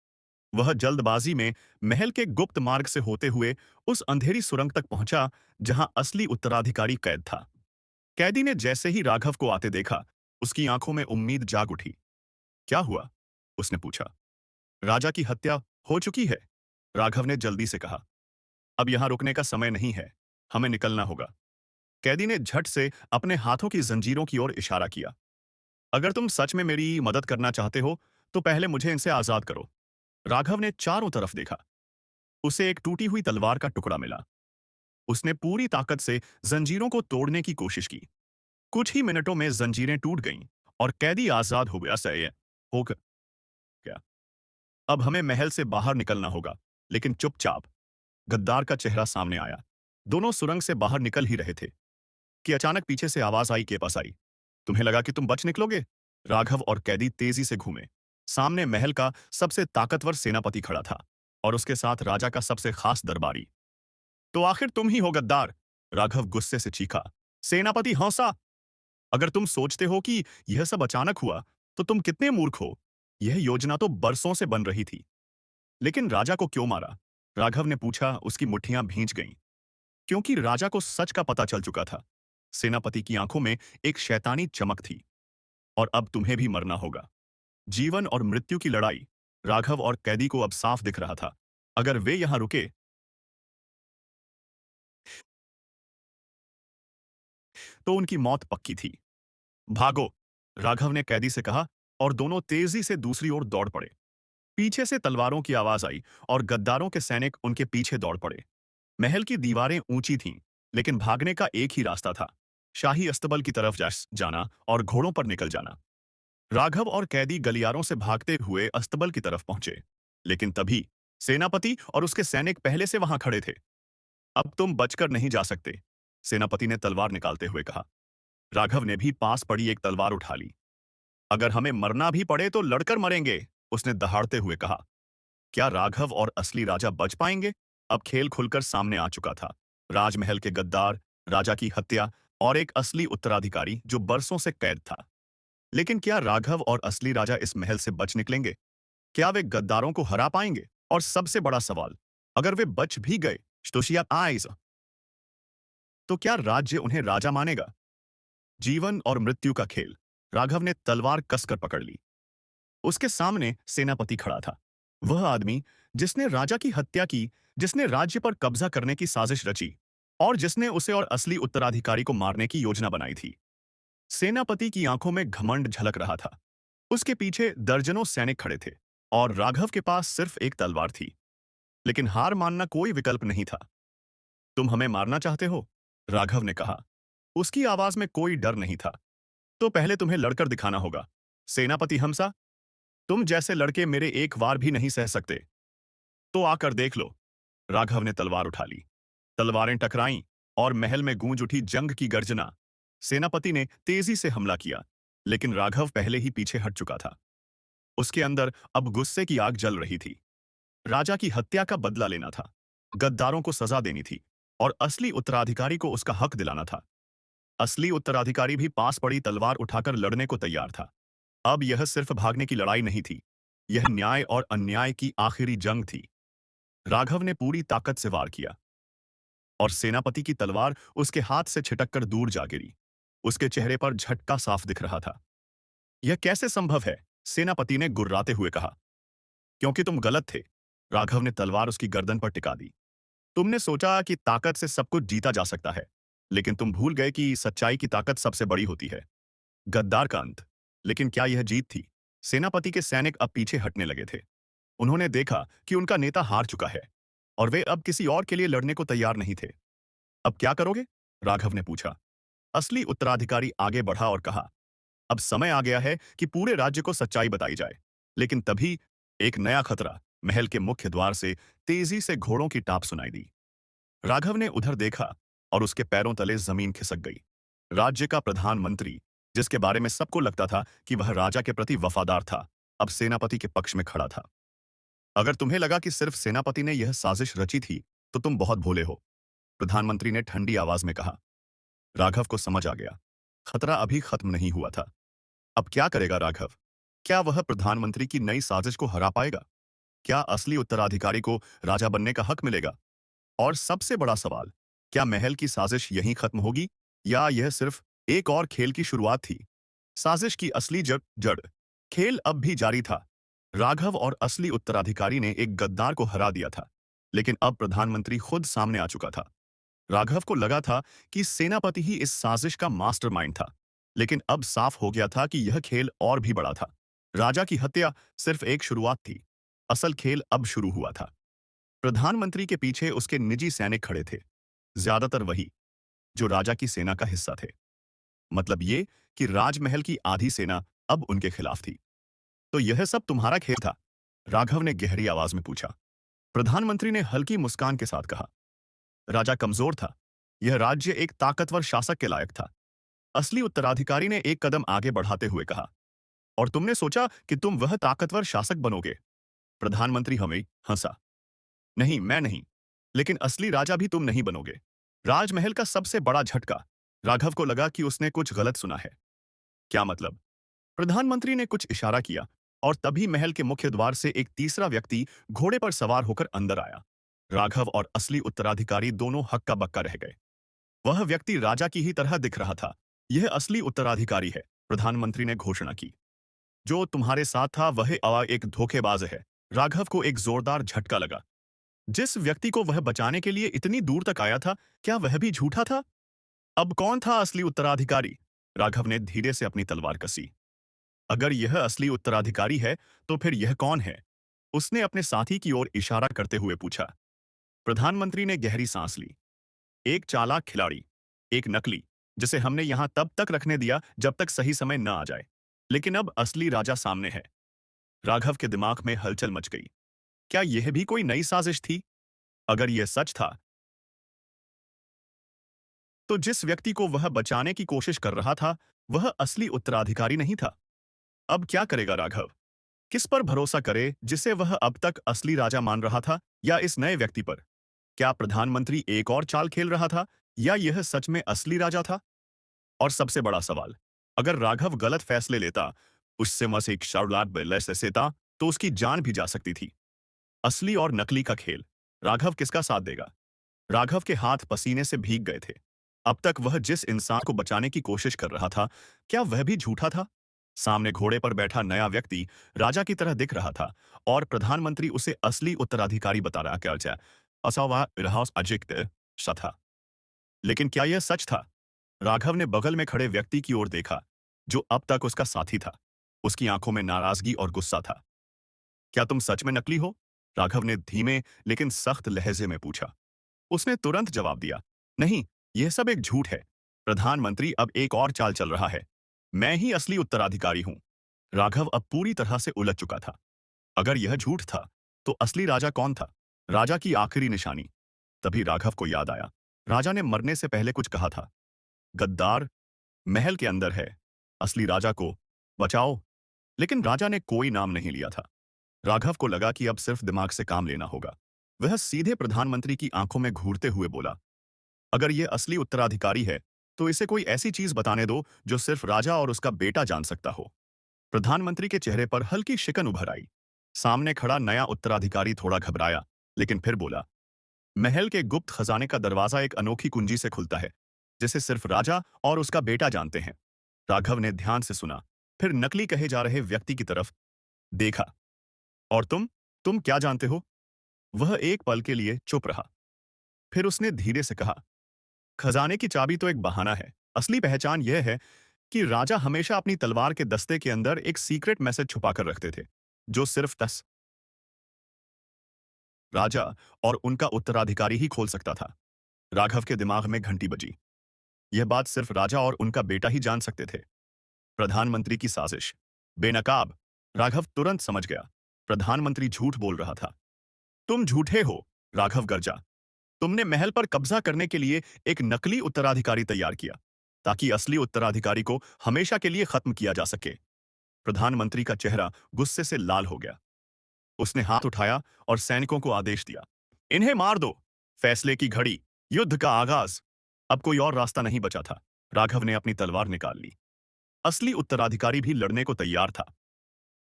वह जल्दबाजी में महल के गुप्त मार्ग से होते हुए उस अंधेरी सुरंग तक पहुंचा, जहां असली उत्तराधिकारी कैद था। कैदी ने जैसे ही राघव को आते देखा, उसकी आंखों में उम्मीद जाग उठी। क्या हुआ? उसने पूछा। राजा की हत्या हो चुकी है, राघव ने जल्दी से कहा। अब यहां रुकने का समय नहीं है, हमें निकलना होगा। कैदी ने झट से अपने हाथों की जंजीरों की ओर इशारा किया। अगर तुम सच में मेरी मदद करना चाहते हो, तो पहले मुझे इनसे आजाद करो। राघव ने चारों तरफ देखा। उसे एक टूटी हुई तलवार का टुकड़ा मिला। उसने पूरी ताकत से जंजीरों को तोड़ने की कोशिश की। कुछ ही मिनटों में जंजीरें टूट गईं और कैदी आजाद हो गया। सही हो गया। अब हमें महल से बाहर निकलना होगा, लेकिन चुपचाप। गद्दार का चेहरा सामने आया। दोनों सुरंग से बाहर निकल ही रहे थे कि अचानक पीछे से आवाज आई, के पास आई। तुम्हें लगा कि तुम बच निकलोगे? राघव और कैदी तेजी से घूमे। सामने महल का सबसे ताकतवर सेनापति खड़ा था और उसके साथ राजा का सबसे खास दरबारी। तो आखिर तुम ही हो गद्दार, राघव गुस्से से चीखा। सेनापति हंसा। अगर तुम सोचते हो कि यह सब अचानक हुआ, तो तुम कितने मूर्ख हो। यह योजना तो बरसों से बन रही थी। लेकिन राजा को क्यों मारा? राघव ने पूछा। उसकी मुट्ठियां भींच गईं, क्योंकि राजा को सच का पता चल चुका था। सेनापति की आंखों में एक शैतानी चमक थी। और अब तुम्हें भी मरना होगा। जीवन और मृत्यु की लड़ाई। राघव और कैदी को अब साफ दिख रहा था। अगर वे यहां रुके तो उनकी मौत पक्की थी। भागो, राघव ने कैदी से कहा और दोनों तेजी से दूसरी ओर दौड़ पड़े। पीछे से तलवारों की आवाज आई और गद्दारों के सैनिक उनके पीछे दौड़ पड़े। महल की दीवारें ऊंची थीं, लेकिन भागने का एक ही रास्ता था, शाही अस्तबल की तरफ जाना और घोड़ों पर निकल जाना। राघव और कैदी गलियारों से भागते हुए अस्तबल की तरफ पहुंचे, लेकिन तभी सेनापति और उसके सैनिक पहले से वहां खड़े थे। अब तुम बचकर नहीं जा सकते, सेनापति ने तलवार निकालते हुए कहा। राघव ने भी पास पड़ी एक तलवार उठा ली। अगर हमें मरना भी पड़े तो लड़कर मरेंगे, उसने दहाड़ते हुए कहा। क्या राघव और असली राजा बच पाएंगे? अब खेल खुलकर सामने आ चुका था। राजमहल के गद्दार, राजा की हत्या और एक असली उत्तराधिकारी जो बरसों से कैद था। लेकिन क्या राघव और असली राजा इस महल से बच निकलेंगे? क्या वे गद्दारों को हरा पाएंगे? और सबसे बड़ा सवाल, अगर वे बच भी गए तो क्या राज्य उन्हें राजा मानेगा? जीवन और मृत्यु का खेल। राघव ने तलवार कसकर पकड़ ली। उसके सामने सेनापति खड़ा था, वह आदमी जिसने राजा की हत्या की, जिसने राज्य पर कब्जा करने की साजिश रची और जिसने उसे और असली उत्तराधिकारी को मारने की योजना बनाई थी। सेनापति की आंखों में घमंड झलक रहा था। उसके पीछे दर्जनों सैनिक खड़े थे और राघव के पास सिर्फ एक तलवार थी। लेकिन हार मानना कोई विकल्प नहीं था। तुम हमें मारना चाहते हो? राघव ने कहा। उसकी आवाज में कोई डर नहीं था। तो पहले तुम्हें लड़कर दिखाना होगा। सेनापति हमसा, तुम जैसे लड़के मेरे एक वार भी नहीं सह सकते। तो आकर देख लो। राघव ने तलवार उठा ली। तलवारें टकराईं और महल में गूंज उठी जंग की गर्जना। सेनापति ने तेजी से हमला किया, लेकिन राघव पहले ही पीछे हट चुका था। उसके अंदर अब गुस्से की आग जल रही थी। राजा की हत्या का बदला लेना था, गद्दारों को सजा देनी थी और असली उत्तराधिकारी को उसका हक दिलाना था। असली उत्तराधिकारी भी पास पड़ी तलवार उठाकर लड़ने को तैयार था। अब यह सिर्फ भागने की लड़ाई नहीं थी, यह न्याय और अन्याय की आखिरी जंग थी। राघव ने पूरी ताकत से वार किया और सेनापति की तलवार उसके हाथ से छिटककर दूर जा गिरी। उसके चेहरे पर झटका साफ दिख रहा था। यह कैसे संभव है? सेनापति ने गुर्राते हुए कहा। क्योंकि तुम गलत थे। राघव ने तलवार उसकी गर्दन पर टिका दी। तुमने सोचा कि ताकत से सब कुछ जीता जा सकता है, लेकिन तुम भूल गए कि सच्चाई की ताकत सबसे बड़ी होती है। गद्दार का अंत। लेकिन क्या यह जीत थी? सेनापति के सैनिक अब पीछे हटने लगे थे। उन्होंने देखा कि उनका नेता हार चुका है और वे अब किसी और के लिए लड़ने को तैयार नहीं थे। अब क्या करोगे? राघव ने पूछा। असली उत्तराधिकारी आगे बढ़ा और कहा, अब समय आ गया है कि पूरे राज्य को सच्चाई बताई जाए। लेकिन तभी एक नया खतरा महल के मुख्य द्वार से तेजी से घोड़ों की टाप सुनाई दी। राघव ने उधर देखा और उसके पैरों तले जमीन खिसक गई। राज्य का प्रधानमंत्री, जिसके बारे में सबको लगता था कि वह राजा के प्रति वफादार था, अब सेनापति के पक्ष में खड़ा था। अगर तुम्हें लगा कि सिर्फ सेनापति ने यह साजिश रची थी, तो तुम बहुत भोले हो, प्रधानमंत्री ने ठंडी आवाज में कहा। राघव को समझ आ गया, खतरा अभी खत्म नहीं हुआ था। अब क्या करेगा राघव? क्या वह प्रधानमंत्री की नई साजिश को हरा पाएगा? क्या असली उत्तराधिकारी को राजा बनने का हक मिलेगा? और सबसे बड़ा सवाल, क्या महल की साजिश यहीं खत्म होगी या यह सिर्फ एक और खेल की शुरुआत थी? साजिश की असली जड़ जड़ खेल अब भी जारी था। राघव और असली उत्तराधिकारी ने एक गद्दार को हरा दिया था, लेकिन अब प्रधानमंत्री खुद सामने आ चुका था। राघव को लगा था कि सेनापति ही इस साजिश का मास्टरमाइंड था, लेकिन अब साफ हो गया था कि यह खेल और भी बड़ा था। राजा की हत्या सिर्फ एक शुरुआत थी। असल खेल अब शुरू हुआ था। प्रधानमंत्री के पीछे उसके निजी सैनिक खड़े थे, ज्यादातर वही जो राजा की सेना का हिस्सा थे। मतलब ये कि राजमहल की आधी सेना अब उनके खिलाफ थी। तो यह सब तुम्हारा खेल था? राघव ने गहरी आवाज में पूछा। प्रधानमंत्री ने हल्की मुस्कान के साथ कहा, राजा कमजोर था। यह राज्य एक ताकतवर शासक के लायक था। असली उत्तराधिकारी ने एक कदम आगे बढ़ाते हुए कहा, और तुमने सोचा कि तुम वह ताकतवर शासक बनोगे? प्रधानमंत्री हमें हंसा। नहीं, मैं नहीं। लेकिन असली राजा भी तुम नहीं बनोगे। राजमहल का सबसे बड़ा झटका। राघव को लगा कि उसने कुछ गलत सुना है। क्या मतलब? प्रधानमंत्री ने कुछ इशारा किया, और तभी महल के मुख्य द्वार से एक तीसरा व्यक्ति घोड़े पर सवार होकर अंदर आया। राघव और असली उत्तराधिकारी दोनों हक्का बक्का रह गए। वह व्यक्ति राजा की ही तरह दिख रहा था। यह असली उत्तराधिकारी है, प्रधानमंत्री ने घोषणा की। जो तुम्हारे साथ था वह एक धोखेबाज है। राघव को एक जोरदार झटका लगा। जिस व्यक्ति को वह बचाने के लिए इतनी दूर तक आया था, क्या वह भी झूठा था? अब कौन था असली उत्तराधिकारी? राघव ने धीरे से अपनी तलवार कसी। अगर यह असली उत्तराधिकारी है, तो फिर यह कौन है? उसने अपने साथी की ओर इशारा करते हुए पूछा। प्रधानमंत्री ने गहरी सांस ली। एक चालाक खिलाड़ी, एक नकली, जिसे हमने यहां तब तक रखने दिया जब तक सही समय न आ जाए। लेकिन अब असली राजा सामने है। राघव के दिमाग में हलचल मच गई। क्या यह भी कोई नई साजिश थी? अगर यह सच था, तो जिस व्यक्ति को वह बचाने की कोशिश कर रहा था, वह असली उत्तराधिकारी नहीं था। अब क्या करेगा राघव? किस पर भरोसा करे जिसे वह अब तक असली राजा मान रहा था, या इस नए व्यक्ति पर? क्या प्रधानमंत्री एक और चाल खेल रहा था, या यह सच में असली राजा था? और सबसे बड़ा सवाल, अगर राघव गलत फैसले लेता, उससे मसीह शार्लाट बेलेस सेता, तो उसकी जान भी जा सकती थी। असली और नकली का खेल। राघव किसका साथ देगा? राघव के हाथ पसीने से भीग गए थे। अब तक वह जिस इंसान को बचाने की कोशिश कर रहा था, क्या वह भी झूठा था? सामने घोड़े पर बैठा नया व्यक्ति राजा की तरह दिख रहा था, और प्रधानमंत्री उसे असली उत्तराधिकारी बता रहा क्या असावा रहास अजिक्त था। लेकिन क्या यह सच था? राघव ने बगल में खड़े व्यक्ति की ओर देखा, जो अब तक उसका साथी था। उसकी आंखों में नाराजगी और गुस्सा था। क्या तुम सच में नकली हो? राघव ने धीमे लेकिन सख्त लहजे में पूछा। उसने तुरंत जवाब दिया, नहीं, यह सब एक झूठ है। प्रधानमंत्री अब एक और चाल चल रहा है। मैं ही असली उत्तराधिकारी हूं। राघव अब पूरी तरह से उलझ चुका था। अगर यह झूठ था, तो असली राजा कौन था? राजा की आखिरी निशानी। तभी राघव को याद आया, राजा ने मरने से पहले कुछ कहा था। गद्दार महल के अंदर है, असली राजा को बचाओ। लेकिन राजा ने कोई नाम नहीं लिया था। राघव को लगा कि अब सिर्फ दिमाग से काम लेना होगा। वह सीधे प्रधानमंत्री की आंखों में घूरते हुए बोला, अगर यह असली उत्तराधिकारी है, तो इसे कोई ऐसी चीज बताने दो जो सिर्फ राजा और उसका बेटा जान सकता हो। प्रधानमंत्री के चेहरे पर हल्की शिकन उभर आई। सामने खड़ा नया उत्तराधिकारी थोड़ा घबराया, लेकिन फिर बोला, महल के गुप्त खजाने का दरवाजा एक अनोखी कुंजी से खुलता है, जिसे सिर्फ राजा और उसका बेटा जानते हैं। राघव ने ध्यान से सुना, फिर नकली कहे जा रहे व्यक्ति की तरफ देखा। और तुम क्या जानते हो? वह एक पल के लिए चुप रहा। फिर उसने धीरे से कहा, खजाने की चाबी तो एक बहाना है। असली पहचान यह है कि राजा हमेशा अपनी तलवार के दस्ते के अंदर एक सीक्रेट मैसेज छुपाकर रखते थे, जो सिर्फ तस राजा और उनका उत्तराधिकारी ही खोल सकता था। राघव के दिमाग में घंटी बजी। यह बात सिर्फ राजा और उनका बेटा ही जान सकते थे। प्रधानमंत्री की साजिश। बेनकाब। राघव तुरंत समझ गया, प्रधानमंत्री झूठ बोल रहा था। तुम झूठे हो, राघव गरजा। तुमने महल पर कब्जा करने के लिए एक नकली उत्तराधिकारी तैयार किया, ताकि असली उत्तराधिकारी को हमेशा के लिए खत्म किया जा सके। प्रधानमंत्री का चेहरा गुस्से से लाल हो गया। उसने हाथ उठाया और सैनिकों को आदेश दिया, इन्हें मार दो। फैसले की घड़ी, युद्ध का आगाज। अब कोई और रास्ता नहीं बचा था। राघव ने अपनी तलवार निकाल ली। असली उत्तराधिकारी भी लड़ने को तैयार था।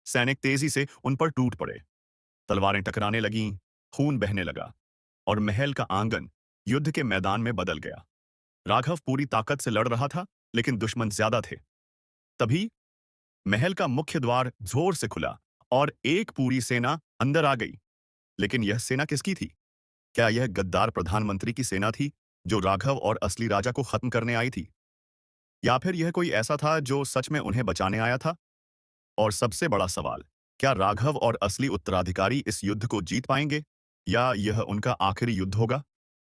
सैनिक तेजी से उन पर टूट पड़े। तलवारें टकराने लगीं, खून बहने लगा, और महल का आंगन युद्ध के मैदान में बदल गया। राघव पूरी ताकत से लड़ रहा था, लेकिन दुश्मन ज्यादा थे। तभी महल का मुख्य द्वार जोर से खुला, और एक पूरी सेना अंदर आ गई। लेकिन यह सेना किसकी थी? क्या यह गद्दार प्रधानमंत्री की सेना थी, जो राघव और असली राजा को खत्म करने आई थी? या फिर यह कोई ऐसा था जो सच में उन्हें बचाने आया था? और सबसे बड़ा सवाल, क्या राघव और असली उत्तराधिकारी इस युद्ध को जीत पाएंगे? या यह उनका आखिरी युद्ध होगा?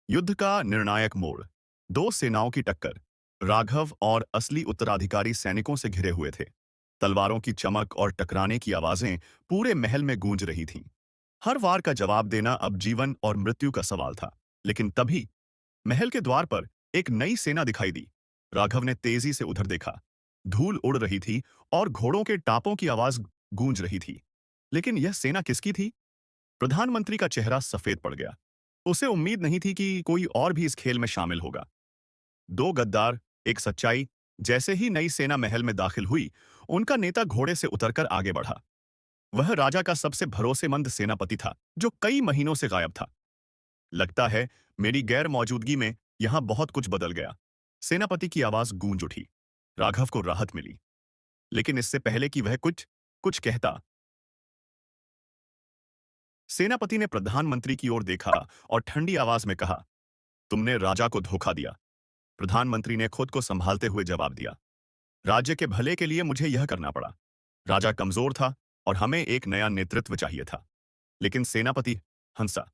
युद्ध का निर्णायक मोड़। दो सेनाओं की टक्कर। राघव और असली उत्तराधिकारी सैनिकों से घिरे हुए थे। तलवारों की चमक और टकराने की आवाजें पूरे महल में गूंज रही थीं। हर वार का जवाब देना अब जीवन और मृत्यु का सवाल था। लेकिन तभी महल के द्वार पर एक नई सेना दिखाई दी। राघव ने तेजी से उधर देखा। धूल उड़ रही थी और घोड़ों के टापों की आवाज गूंज रही थी। लेकिन यह सेना किसकी थी? प्रधानमंत्री का चेहरा सफेद पड़ गया। उसे उम्मीद नहीं थी कि कोई और भी इस खेल में शामिल होगा। दो गद्दार, एक सच्चाई। जैसे ही नई सेना महल में दाखिल हुई, उनका नेता घोड़े से उतरकर आगे बढ़ा। वह राजा का सबसे भरोसेमंद सेनापति था, जो कई महीनों से गायब था। लगता है मेरी गैर मौजूदगी में यहां बहुत कुछ बदल गया। सेनापति की आवाज गूंज उठी। राघव को राहत मिली। लेकिन इससे पहले कि वह कुछ कुछ कहता, सेनापति ने प्रधानमंत्री की ओर देखा और ठंडी आवाज में कहा, तुमने राजा को धोखा दिया। प्रधानमंत्री ने खुद को संभालते हुए जवाब दिया, राज्य के भले के लिए मुझे यह करना पड़ा। राजा कमजोर था और हमें एक नया नेतृत्व चाहिए था। लेकिन सेनापति हंसा।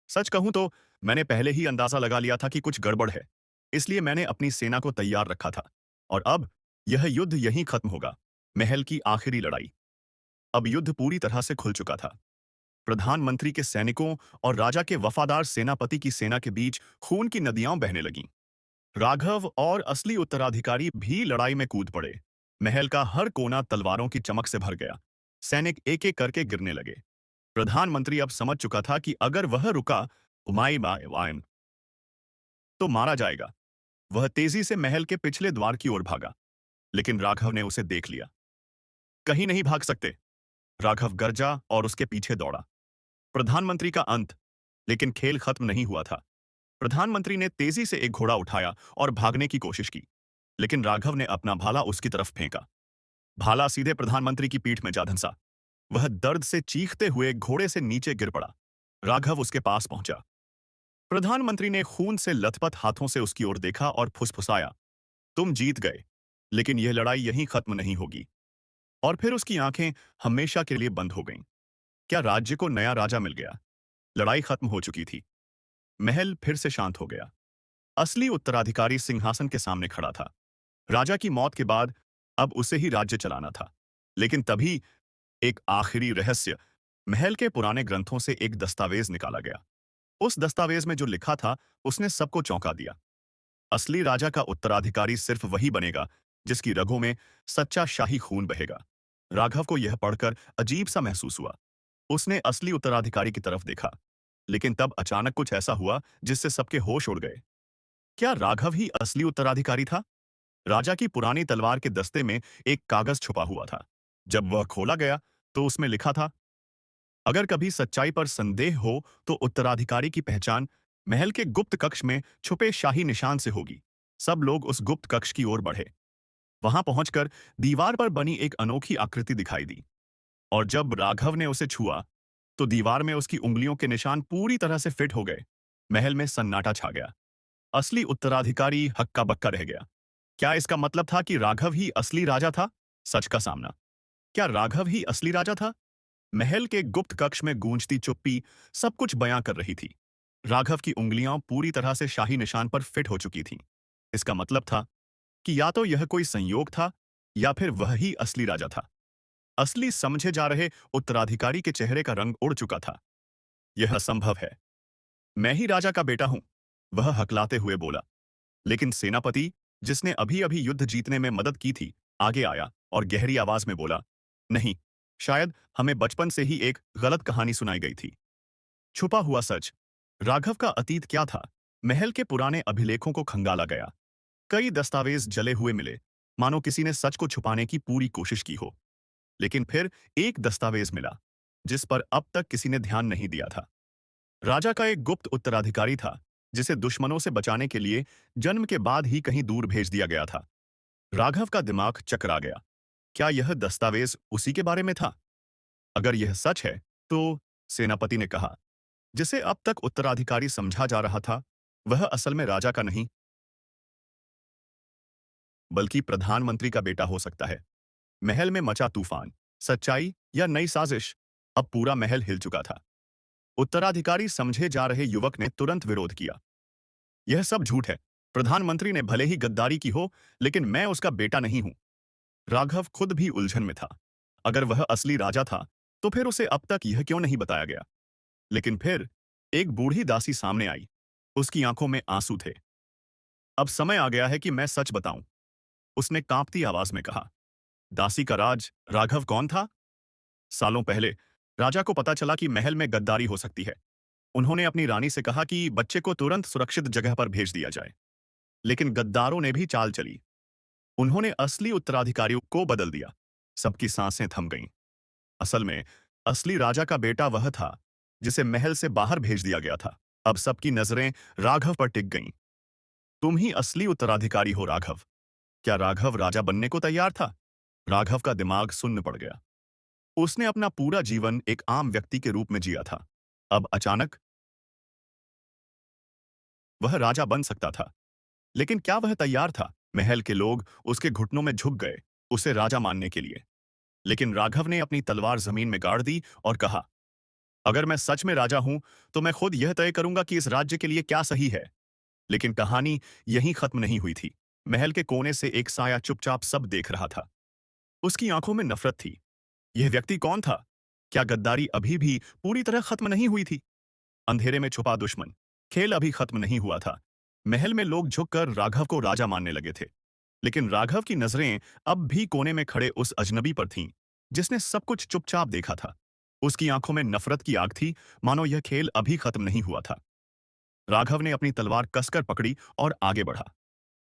सच कहूं तो मैंने पहले ही अंदाजा लगा लिया था कि कुछ गड़बड़ है। इसलिए मैंने अपनी सेना को तैयार रखा था। और अब यह युद्ध यहीं खत्म होगा। महल की आखिरी लड़ाई। अब युद्ध पूरी तरह से खुल चुका था। प्रधानमंत्री के सैनिकों और राजा के वफादार सेनापति की सेना के बीच खून की नदियां बहने लगीं। राघव और असली उत्तराधिकारी भी लड़ाई में कूद पड़े। महल का हर कोना तलवारों की चमक से भर गया। सैनिक एक एक करके गिरने लगे। प्रधानमंत्री अब समझ चुका था कि अगर वह रुका उमाई वायन तो मारा जाएगा। वह तेजी से महल के पिछले द्वार की ओर भागा। लेकिन राघव ने उसे देख लिया। कहीं नहीं भाग सकते। राघव गरजा और उसके पीछे दौड़ा। प्रधानमंत्री का अंत। लेकिन खेल खत्म नहीं हुआ था। प्रधानमंत्री ने तेजी से एक घोड़ा उठाया और भागने की कोशिश की। लेकिन राघव ने अपना भाला उसकी तरफ फेंका। भाला सीधे प्रधानमंत्री की पीठ में जा धंसा। वह दर्द से चीखते हुए घोड़े से नीचे गिर पड़ा। राघव उसके पास पहुंचा। प्रधानमंत्री ने खून से लथपथ हाथों से उसकी ओर देखा और फुसफुसाया, तुम जीत गए, लेकिन यह लड़ाई यहीं खत्म नहीं होगी। और फिर उसकी आंखें हमेशा के लिए बंद हो गईं। क्या राज्य को नया राजा मिल गया? लड़ाई खत्म हो चुकी थी। महल फिर से शांत हो गया। असली उत्तराधिकारी सिंहासन के सामने खड़ा था। राजा की मौत के बाद अब उसे ही राज्य चलाना था। लेकिन तभी एक आखिरी रहस्य। महल के पुराने ग्रंथों से एक दस्तावेज निकाला गया। उस दस्तावेज में जो लिखा था, उसने सबको चौंका दिया। असली राजा का उत्तराधिकारी सिर्फ वही बनेगा जिसकी रगों में सच्चा शाही खून बहेगा। राघव को यह पढ़कर अजीब सा महसूस हुआ। उसने असली उत्तराधिकारी की तरफ देखा। लेकिन तब अचानक कुछ ऐसा हुआ जिससे सबके होश उड़ गए। क्या राघव ही असली उत्तराधिकारी था? राजा की पुरानी तलवार के दस्ते में एक कागज छुपा हुआ था। जब वह खोला गया तो उसमें लिखा था, अगर कभी सच्चाई पर संदेह हो तो उत्तराधिकारी की पहचान महल के गुप्त कक्ष में छुपे शाही निशान से होगी। सब लोग उस गुप्त कक्ष की ओर बढ़े। वहां पहुंचकर दीवार पर बनी एक अनोखी आकृति दिखाई दी। और जब राघव ने उसे छुआ तो दीवार में उसकी उंगलियों के निशान पूरी तरह से फिट हो गए। महल में सन्नाटा छा गया। असली उत्तराधिकारी हक्का बक्का रह गया। क्या इसका मतलब था कि राघव ही असली राजा था? सच का सामना। क्या राघव ही असली राजा था? महल के गुप्त कक्ष में गूंजती चुप्पी सब कुछ बयां कर रही थी। राघव की उंगलियां पूरी तरह से शाही निशान पर फिट हो चुकी थीं। इसका मतलब था कि या तो यह कोई संयोग था या फिर वह ही असली राजा था। असली समझे जा रहे उत्तराधिकारी के चेहरे का रंग उड़ चुका था। यह असंभव है। मैं ही राजा का बेटा हूं, वह हकलाते हुए बोला। लेकिन सेनापति, जिसने अभी अभी युद्ध जीतने में मदद की थी, आगे आया और गहरी आवाज में बोला, नहीं, शायद हमें बचपन से ही एक गलत कहानी सुनाई गई थी। छुपा हुआ सच। राघव का अतीत क्या था? महल के पुराने अभिलेखों को खंगाला गया। कई दस्तावेज जले हुए मिले, मानो किसी ने सच को छुपाने की पूरी कोशिश की हो। लेकिन फिर एक दस्तावेज मिला जिस पर अब तक किसी ने ध्यान नहीं दिया था। राजा का एक गुप्त उत्तराधिकारी था जिसे दुश्मनों से बचाने के लिए जन्म के बाद ही कहीं दूर भेज दिया गया था। राघव का दिमाग चकरा गया। क्या यह दस्तावेज उसी के बारे में था? अगर यह सच है, तो सेनापति ने कहा, जिसे अब तक उत्तराधिकारी समझा जा रहा था, वह असल में राजा का नहीं, बल्कि प्रधानमंत्री का बेटा हो सकता है। महल में मचा तूफान, सच्चाई या नई साजिश, अब पूरा महल हिल चुका था। उत्तराधिकारी समझे जा रहे युवक ने तुरंत विरोध किया। यह सब झूठ है। प्रधानमंत्री ने भले ही गद्दारी की हो, लेकिन मैं उसका बेटा नहीं हूं। राघव खुद भी उलझन में था। अगर वह असली राजा था, तो फिर उसे अब तक यह क्यों नहीं बताया गया? लेकिन फिर एक बूढ़ी दासी सामने आई। उसकी आंखों में आंसू थे। अब समय आ गया है कि मैं सच बताऊं, उसने कांपती आवाज में कहा। दासी का राज, राघव कौन था? सालों पहले राजा को पता चला कि महल में गद्दारी हो सकती है। उन्होंने अपनी रानी से कहा कि बच्चे को तुरंत सुरक्षित जगह पर भेज दिया जाए। लेकिन गद्दारों ने भी चाल चली। उन्होंने असली उत्तराधिकारियों को बदल दिया। सबकी सांसें थम गईं। असल में असली राजा का बेटा वह था जिसे महल से बाहर भेज दिया गया था। अब सबकी नजरें राघव पर टिक गईं। तुम ही असली उत्तराधिकारी हो, राघव। क्या राघव राजा बनने को तैयार था? राघव का दिमाग सुन्न पड़ गया। उसने अपना पूरा जीवन एक आम व्यक्ति के रूप में जिया था। अब अचानक वह राजा बन सकता था। लेकिन क्या वह तैयार था? महल के लोग उसके घुटनों में झुक गए, उसे राजा मानने के लिए। लेकिन राघव ने अपनी तलवार जमीन में गाड़ दी और कहा, अगर मैं सच में राजा हूं, तो मैं खुद यह तय करूंगा कि इस राज्य के लिए क्या सही है। लेकिन कहानी यहीं खत्म नहीं हुई थी। महल के कोने से एक साया चुपचाप सब देख रहा था। उसकी आंखों में नफरत थी। यह व्यक्ति कौन था? क्या गद्दारी अभी भी पूरी तरह खत्म नहीं हुई थी? अंधेरे में छुपा दुश्मन। खेल अभी खत्म नहीं हुआ था। महल में लोग झुककर राघव को राजा मानने लगे थे। लेकिन राघव की नजरें अब भी कोने में खड़े उस अजनबी पर थीं, जिसने सब कुछ चुपचाप देखा था। उसकी आंखों में नफरत की आग थी, मानो यह खेल अभी खत्म नहीं हुआ था। राघव ने अपनी तलवार कसकर पकड़ी और आगे बढ़ा।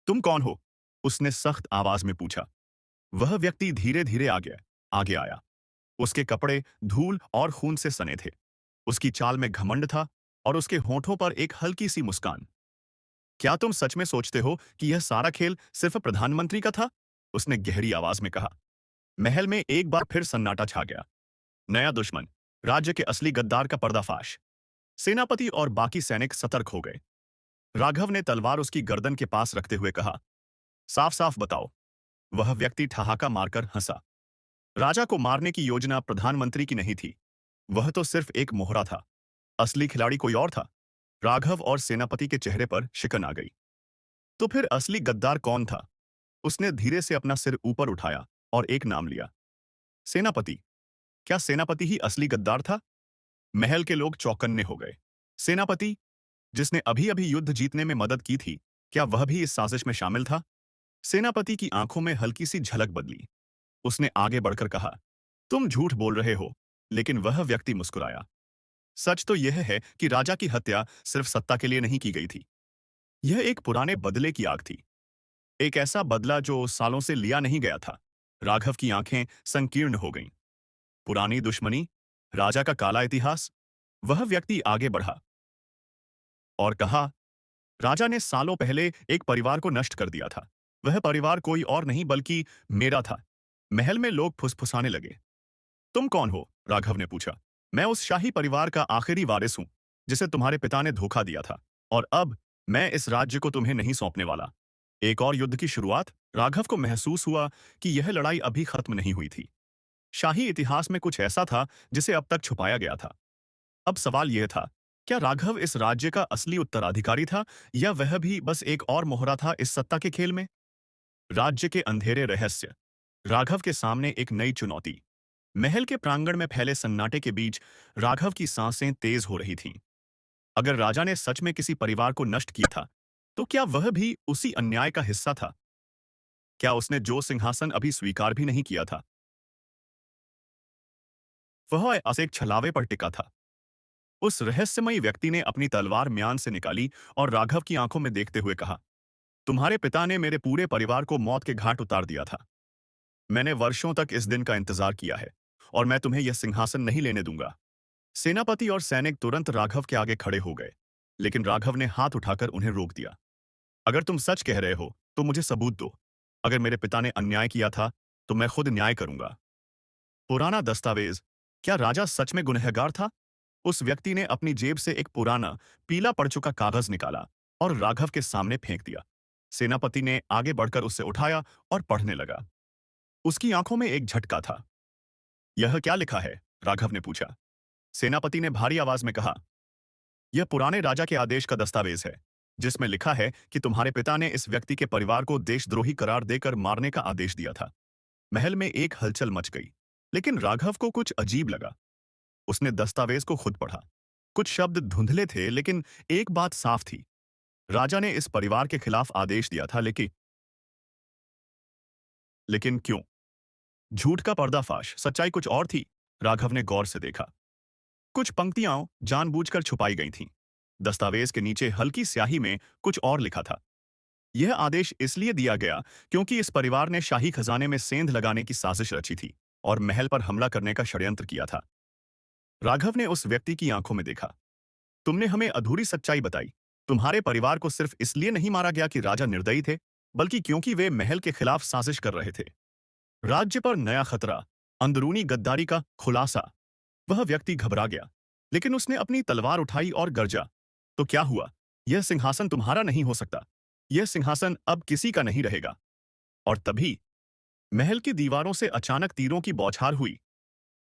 तुम कौन हो? उसने सख्त आवाज में पूछा। वह व्यक्ति धीरे धीरे आगे आया। उसके कपड़े धूल और खून से सने थे। उसकी चाल में घमंड था और उसके होठों पर एक हल्की सी मुस्कान। क्या तुम सच में सोचते हो कि यह सारा खेल सिर्फ प्रधानमंत्री का था? उसने गहरी आवाज में कहा। महल में एक बार फिर सन्नाटा छा गया। नया दुश्मन, राज्य के असली गद्दार का पर्दाफाश। सेनापति और बाकी सैनिक सतर्क हो गए। राघव ने तलवार उसकी गर्दन के पास रखते हुए कहा, साफ साफ बताओ। वह व्यक्ति ठहाका मारकर हंसा। राजा को मारने की योजना प्रधानमंत्री की नहीं थी। वह तो सिर्फ एक मोहरा था। असली खिलाड़ी कोई और था। राघव और सेनापति के चेहरे पर शिकन आ गई। तो फिर असली गद्दार कौन था? उसने धीरे से अपना सिर ऊपर उठाया और एक नाम लिया। सेनापति। क्या सेनापति ही असली गद्दार था? महल के लोग चौकन्ने हो गए। सेनापति, जिसने अभी अभी युद्ध जीतने में मदद की थी, क्या वह भी इस साजिश में शामिल था? सेनापति की आंखों में हल्की सी झलक बदली। उसने आगे बढ़कर कहा, तुम झूठ बोल रहे हो। लेकिन वह व्यक्ति मुस्कुराया। सच तो यह है कि राजा की हत्या सिर्फ सत्ता के लिए नहीं की गई थी। यह एक पुराने बदले की आग थी। एक ऐसा बदला जो सालों से लिया नहीं गया था। राघव की आंखें संकीर्ण हो गईं। पुरानी दुश्मनी, राजा का काला इतिहास। वह व्यक्ति आगे बढ़ा और कहा, राजा ने सालों पहले एक परिवार को नष्ट कर दिया था। वह परिवार कोई और नहीं बल्कि मेरा था। महल में लोग फुसफुसाने लगे। तुम कौन हो? राघव ने पूछा। मैं उस शाही परिवार का आखिरी वारिस हूं, जिसे तुम्हारे पिता ने धोखा दिया था। और अब मैं इस राज्य को तुम्हें नहीं सौंपने वाला। एक और युद्ध की शुरुआत। राघव को महसूस हुआ कि यह लड़ाई अभी खत्म नहीं हुई थी। शाही इतिहास में कुछ ऐसा था जिसे अब तक छुपाया गया था। अब सवाल यह था, क्या राघव इस राज्य का असली उत्तराधिकारी था, या वह भी बस एक और मोहरा था इस सत्ता के खेल में? राज्य के अंधेरे रहस्य। राघव के सामने एक नई चुनौती। महल के प्रांगण में फैले सन्नाटे के बीच राघव की सांसें तेज हो रही थीं। अगर राजा ने सच में किसी परिवार को नष्ट किया था, तो क्या वह भी उसी अन्याय का हिस्सा था? क्या उसने जो सिंहासन अभी स्वीकार भी नहीं किया था, वह एक छलावे पर टिका था? उस रहस्यमयी व्यक्ति ने अपनी तलवार म्यान से निकाली और राघव की आंखों में देखते हुए कहा, तुम्हारे पिता ने मेरे पूरे परिवार को मौत के घाट उतार दिया था। मैंने वर्षों तक इस दिन का इंतजार किया है, और मैं तुम्हें यह सिंहासन नहीं लेने दूंगा। सेनापति और सैनिक तुरंत राघव के आगे खड़े हो गए, लेकिन राघव ने हाथ उठाकर उन्हें रोक दिया। अगर तुम सच कह रहे हो, तो मुझे सबूत दो। अगर मेरे पिता ने अन्याय किया था, तो मैं खुद न्याय करूंगा। पुराना दस्तावेज। क्या राजा सच में गुनहगार था? उस व्यक्ति ने अपनी जेब से एक पुराना, पीला पड़ चुका कागज निकाला और राघव के सामने फेंक दिया। सेनापति ने आगे बढ़कर उसे उठाया और पढ़ने लगा। उसकी आंखों में एक झटका था। यह क्या लिखा है? राघव ने पूछा। सेनापति ने भारी आवाज में कहा, यह पुराने राजा के आदेश का दस्तावेज है, जिसमें लिखा है कि तुम्हारे पिता ने इस व्यक्ति के परिवार को देशद्रोही करार देकर मारने का आदेश दिया था। महल में एक हलचल मच गई, लेकिन राघव को कुछ अजीब लगा। उसने दस्तावेज को खुद पढ़ा। कुछ शब्द धुंधले थे, लेकिन एक बात साफ थी। राजा ने इस परिवार के खिलाफ आदेश दिया था, लेकिन क्यों? झूठ का पर्दाफाश, सच्चाई कुछ और थी। राघव ने गौर से देखा। कुछ पंक्तियां जानबूझकर छुपाई गई थीं। दस्तावेज के नीचे हल्की स्याही में कुछ और लिखा था। यह आदेश इसलिए दिया गया क्योंकि इस परिवार ने शाही खजाने में सेंध लगाने की साजिश रची थी और महल पर हमला करने का षड्यंत्र किया था। राघव ने उस व्यक्ति की आंखों में देखा। तुमने हमें अधूरी सच्चाई बताई। तुम्हारे परिवार को सिर्फ इसलिए नहीं मारा गया कि राजा निर्दयी थे, बल्कि क्योंकि वे महल के खिलाफ साजिश कर रहे थे। राज्य पर नया खतरा, अंदरूनी गद्दारी का खुलासा। वह व्यक्ति घबरा गया, लेकिन उसने अपनी तलवार उठाई और गरजा। तो क्या हुआ? यह सिंहासन तुम्हारा नहीं हो सकता। यह सिंहासन अब किसी का नहीं रहेगा। और तभी महल की दीवारों से अचानक तीरों की बौछार हुई।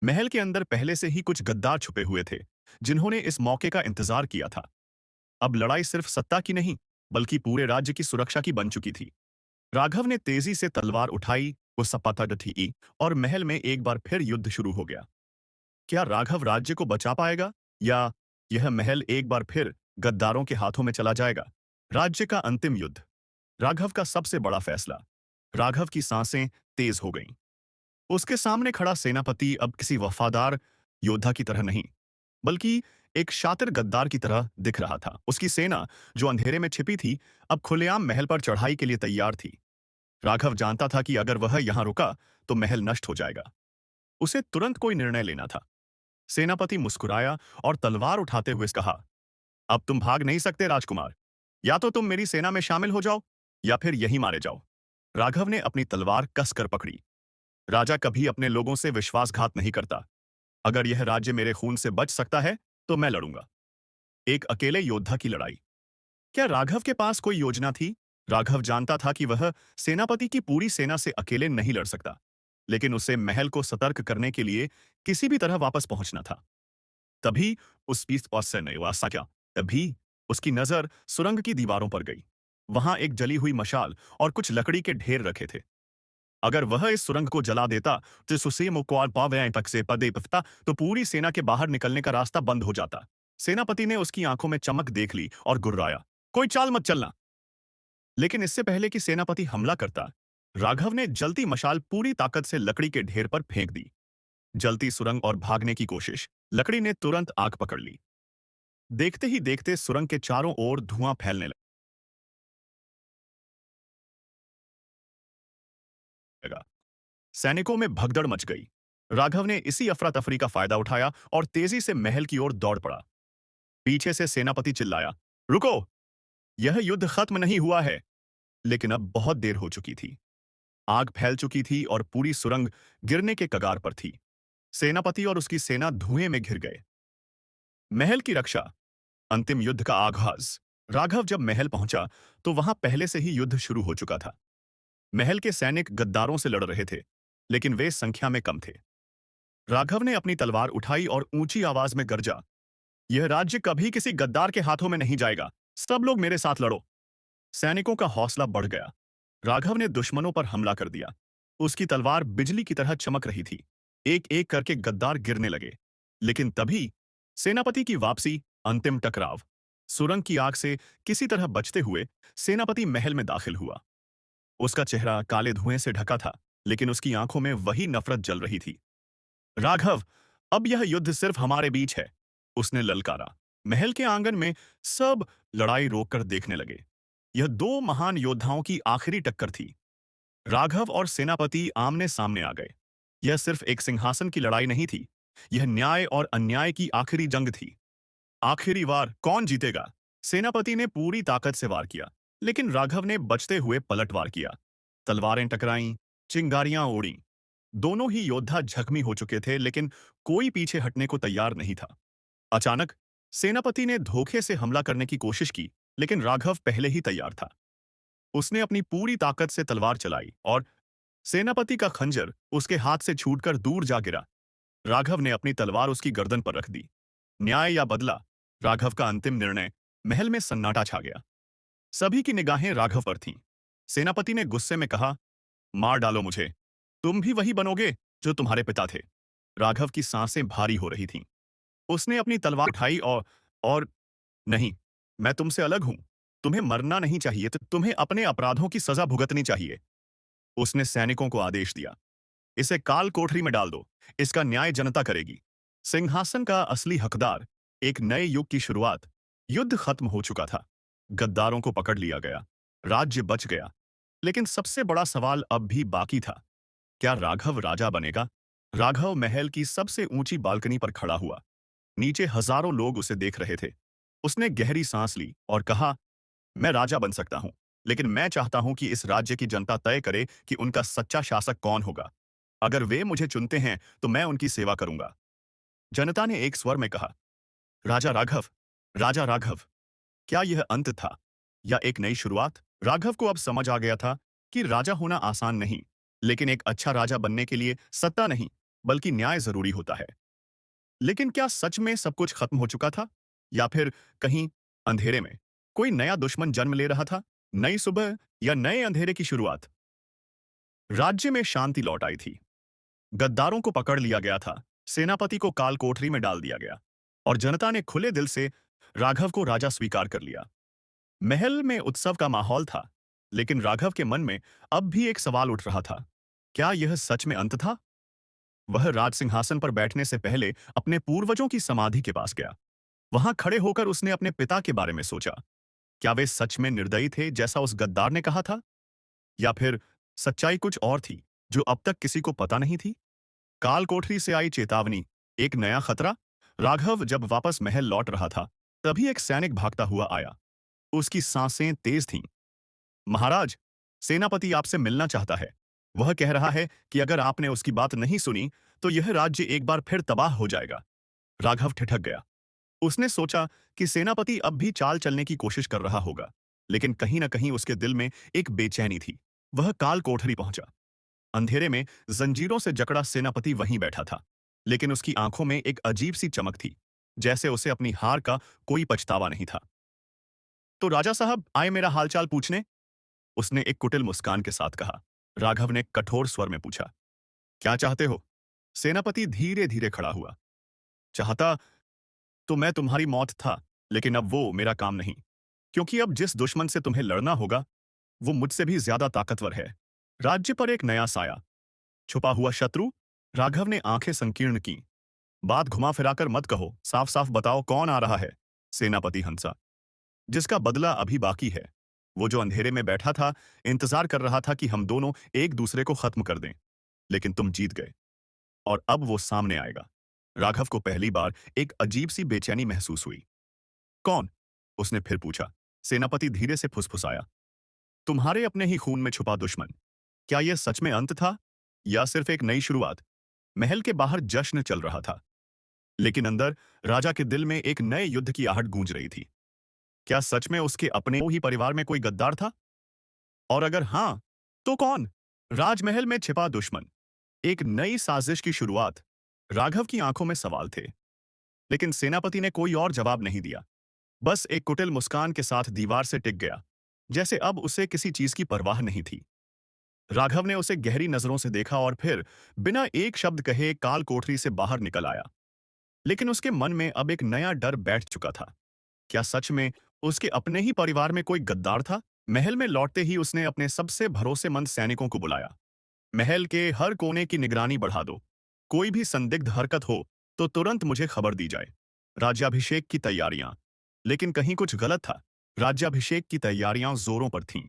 महल के अंदर पहले से ही कुछ गद्दार छुपे हुए थे, जिन्होंने इस मौके का इंतजार किया था। अब लड़ाई सिर्फ सत्ता की नहीं, बल्कि पूरे राज्य की सुरक्षा की बन चुकी थी। राघव ने तेजी से तलवार उठाई, वो सपाटा डठी और महल में एक बार फिर युद्ध शुरू हो गया। क्या राघव राज्य को बचा पाएगा, या यह महल एक बार फिर गद्दारों के हाथों में चला जाएगा? राज्य का अंतिम युद्ध, राघव का सबसे बड़ा फैसला। राघव की सांसें तेज हो गईं। उसके सामने खड़ा सेनापति अब किसी वफादार योद्धा की तरह नहीं, बल्कि एक शातिर गद्दार की तरह दिख रहा था। उसकी सेना, जो अंधेरे में छिपी थी, अब खुलेआम महल पर चढ़ाई के लिए तैयार थी। राघव जानता था कि अगर वह यहां रुका तो महल नष्ट हो जाएगा। उसे तुरंत कोई निर्णय लेना था। सेनापति मुस्कुराया और तलवार उठाते हुए कहा, अब तुम भाग नहीं सकते राजकुमार। या तो तुम मेरी सेना में शामिल हो जाओ, या फिर यहीं मारे जाओ। राघव ने अपनी तलवार कसकर पकड़ी। राजा कभी अपने लोगों से विश्वासघात नहीं करता। अगर यह राज्य मेरे खून से बच सकता है, तो मैं लड़ूंगा। एक अकेले योद्धा की लड़ाई। क्या राघव के पास कोई योजना थी? राघव जानता था कि वह सेनापति की पूरी सेना से अकेले नहीं लड़ सकता, लेकिन उसे महल को सतर्क करने के लिए किसी भी तरह वापस पहुंचना था। तभी उस बीस से नहीं हुआ क्या तभी उसकी नजर सुरंग की दीवारों पर गई। वहां एक जली हुई मशाल और कुछ लकड़ी के ढेर रखे थे। अगर वह इस सुरंग को जला देता तो सुसे मुक्वाल पावे तक से पदे पफता, तो पूरी सेना के बाहर निकलने का रास्ता बंद हो जाता। सेनापति ने उसकी आंखों में चमक देख ली और गुर्राया, कोई चाल मत चलना। लेकिन इससे पहले कि सेनापति हमला करता, राघव ने जलती मशाल पूरी ताकत से लकड़ी के ढेर पर फेंक दी। जलती सुरंग और भागने की कोशिश। लकड़ी ने तुरंत आग पकड़ ली। देखते ही देखते सुरंग के चारों ओर धुआं फैलने लगा। सैनिकों में भगदड़ मच गई। राघव ने इसी अफरा तफरी का फायदा उठाया और तेजी से महल की ओर दौड़ पड़ा। पीछे से सेनापति चिल्लाया, रुको! यह युद्ध खत्म नहीं हुआ है। लेकिन अब बहुत देर हो चुकी थी। आग फैल चुकी थी और पूरी सुरंग गिरने के कगार पर थी। सेनापति और उसकी सेना धुएं में घिर गए। महल की रक्षा, अंतिम युद्ध का आगाज। राघव जब महल पहुंचा तो वहां पहले से ही युद्ध शुरू हो चुका था। महल के सैनिक गद्दारों से लड़ रहे थे, लेकिन वे संख्या में कम थे। राघव ने अपनी तलवार उठाई और ऊंची आवाज में गरजा, यह राज्य कभी किसी गद्दार के हाथों में नहीं जाएगा। सब लोग मेरे साथ लड़ो। सैनिकों का हौसला बढ़ गया। राघव ने दुश्मनों पर हमला कर दिया। उसकी तलवार बिजली की तरह चमक रही थी। एक एक करके गद्दार गिरने लगे। लेकिन तभी सेनापति की वापसी, अंतिम टकराव। सुरंग की आग से किसी तरह बचते हुए सेनापति महल में दाखिल हुआ। उसका चेहरा काले धुएं से ढका था, लेकिन उसकी आंखों में वही नफरत जल रही थी। राघव, अब यह युद्ध सिर्फ हमारे बीच है, उसने ललकारा। महल के आंगन में सब लड़ाई रोककर देखने लगे। यह दो महान योद्धाओं की आखिरी टक्कर थी। राघव और सेनापति आमने सामने आ गए। यह सिर्फ एक सिंहासन की लड़ाई नहीं थी, यह न्याय और अन्याय की आखिरी जंग थी। आखिरी वार कौन जीतेगा? सेनापति ने पूरी ताकत से वार किया, लेकिन राघव ने बचते हुए पलटवार किया। तलवारें टकराईं, चिंगारियां उड़ी। दोनों ही योद्धा जख्मी हो चुके थे, लेकिन कोई पीछे हटने को तैयार नहीं था। अचानक सेनापति ने धोखे से हमला करने की कोशिश की, लेकिन राघव पहले ही तैयार था। उसने अपनी पूरी ताकत से तलवार चलाई और सेनापति का खंजर उसके हाथ से छूटकर दूर जा गिरा। राघव ने अपनी तलवार उसकी गर्दन पर रख दी। न्याय या बदला, राघव का अंतिम निर्णय। महल में सन्नाटा छा गया। सभी की निगाहें राघव पर थीं। सेनापति ने गुस्से में कहा, मार डालो मुझे। तुम भी वही बनोगे जो तुम्हारे पिता थे। राघव की सांसें भारी हो रही थीं। उसने अपनी तलवार उठाई और नहीं, मैं तुमसे अलग हूं। तुम्हें मरना नहीं चाहिए, तो तुम्हें अपने अपराधों की सजा भुगतनी चाहिए। उसने सैनिकों को आदेश दिया, इसे काल कोठरी में डाल दो। इसका न्याय जनता करेगी। सिंहासन का असली हकदार, एक नए युग की शुरुआत। युद्ध खत्म हो चुका था। गद्दारों को पकड़ लिया गया। राज्य बच गया। लेकिन सबसे बड़ा सवाल अब भी बाकी था। क्या राघव राजा बनेगा? राघव महल की सबसे ऊंची बालकनी पर खड़ा हुआ। नीचे हजारों लोग उसे देख रहे थे। उसने गहरी सांस ली और कहा, मैं राजा बन सकता हूं, लेकिन मैं चाहता हूं कि इस राज्य की जनता तय करे कि उनका सच्चा शासक कौन होगा। अगर वे मुझे चुनते हैं तो मैं उनकी सेवा करूंगा। जनता ने एक स्वर में कहा, राजा राघव, राजा राघव। क्या यह अंत था या एक नई शुरुआत? राघव को अब समझ आ गया था कि राजा होना आसान नहीं, लेकिन एक अच्छा राजा बनने के लिए सत्ता नहीं, बल्कि न्याय जरूरी होता है। लेकिन क्या सच में सब कुछ खत्म हो चुका था, या फिर कहीं अंधेरे में कोई नया दुश्मन जन्म ले रहा था? नई सुबह या नए अंधेरे की शुरुआत? राज्य में शांति लौट आई थी। गद्दारों को पकड़ लिया गया था। सेनापति को काल कोठरी में डाल दिया गया और जनता ने खुले दिल से राघव को राजा स्वीकार कर लिया। महल में उत्सव का माहौल था, लेकिन राघव के मन में अब भी एक सवाल उठ रहा था। क्या यह सच में अंत था? वह राज सिंहासन पर बैठने से पहले अपने पूर्वजों की समाधि के पास गया। वहां खड़े होकर उसने अपने पिता के बारे में सोचा। क्या वे सच में निर्दयी थे जैसा उस गद्दार ने कहा था, या फिर सच्चाई कुछ और थी जो अब तक किसी को पता नहीं थी? काल कोठरी से आई चेतावनी, एक नया खतरा। राघव जब वापस महल लौट रहा था, तभी एक सैनिक भागता हुआ आया। उसकी सांसें तेज थीं। महाराज, सेनापति आपसे मिलना चाहता है। वह कह रहा है कि अगर आपने उसकी बात नहीं सुनी तो यह राज्य एक बार फिर तबाह हो जाएगा। राघव ठिठक गया। उसने सोचा कि सेनापति अब भी चाल चलने की कोशिश कर रहा होगा, लेकिन कहीं न कहीं उसके दिल में एक बेचैनी थी। वह काल कोठरी पहुंचा। अंधेरे में जंजीरों से जकड़ा सेनापति वहीं बैठा था, लेकिन उसकी आंखों में एक अजीब सी चमक थी, जैसे उसे अपनी हार का कोई पछतावा नहीं था। तो राजा साहब आए मेरा हालचाल पूछने? उसने एक कुटिल मुस्कान के साथ कहा। राघव ने कठोर स्वर में पूछा, क्या चाहते हो? सेनापति धीरे धीरे खड़ा हुआ। चाहता तो मैं तुम्हारी मौत था, लेकिन अब वो मेरा काम नहीं, क्योंकि अब जिस दुश्मन से तुम्हें लड़ना होगा वो मुझसे भी ज्यादा ताकतवर है। राज्य पर एक नया साया, छुपा हुआ शत्रु। राघव ने आंखें संकीर्ण की। बात घुमा फिराकर मत कहो, साफ साफ बताओ कौन आ रहा है? सेनापति हंसा। जिसका बदला अभी बाकी है। वो जो अंधेरे में बैठा था, इंतजार कर रहा था कि हम दोनों एक दूसरे को खत्म कर दें, लेकिन तुम जीत गए और अब वो सामने आएगा। राघव को पहली बार एक अजीब सी बेचैनी महसूस हुई। कौन? उसने फिर पूछा। सेनापति धीरे से फुसफुसाया, तुम्हारे अपने ही खून में छुपा दुश्मन। क्या यह सच में अंत था या सिर्फ एक नई शुरुआत? महल के बाहर जश्न चल रहा था, लेकिन अंदर राजा के दिल में एक नए युद्ध की आहट गूंज रही थी। क्या सच में उसके अपने ही परिवार में कोई गद्दार था? और अगर हां, तो कौन? राजमहल में छिपा दुश्मन, एक नई साजिश की शुरुआत। राघव की आंखों में सवाल थे, लेकिन सेनापति ने कोई और जवाब नहीं दिया। बस एक कुटिल मुस्कान के साथ दीवार से टिक गया, जैसे अब उसे किसी चीज की परवाह नहीं थी। राघव ने उसे गहरी नजरों से देखा और फिर बिना एक शब्द कहे काल कोठरी से बाहर निकल आया। लेकिन उसके मन में अब एक नया डर बैठ चुका था। क्या सच में उसके अपने ही परिवार में कोई गद्दार था? महल में लौटते ही उसने अपने सबसे भरोसेमंद सैनिकों को बुलाया। महल के हर कोने की निगरानी बढ़ा दो। कोई भी संदिग्ध हरकत हो तो तुरंत मुझे खबर दी जाए। राज्याभिषेक की तैयारियां। लेकिन कहीं कुछ गलत था। राज्याभिषेक की तैयारियां जोरों पर थीं।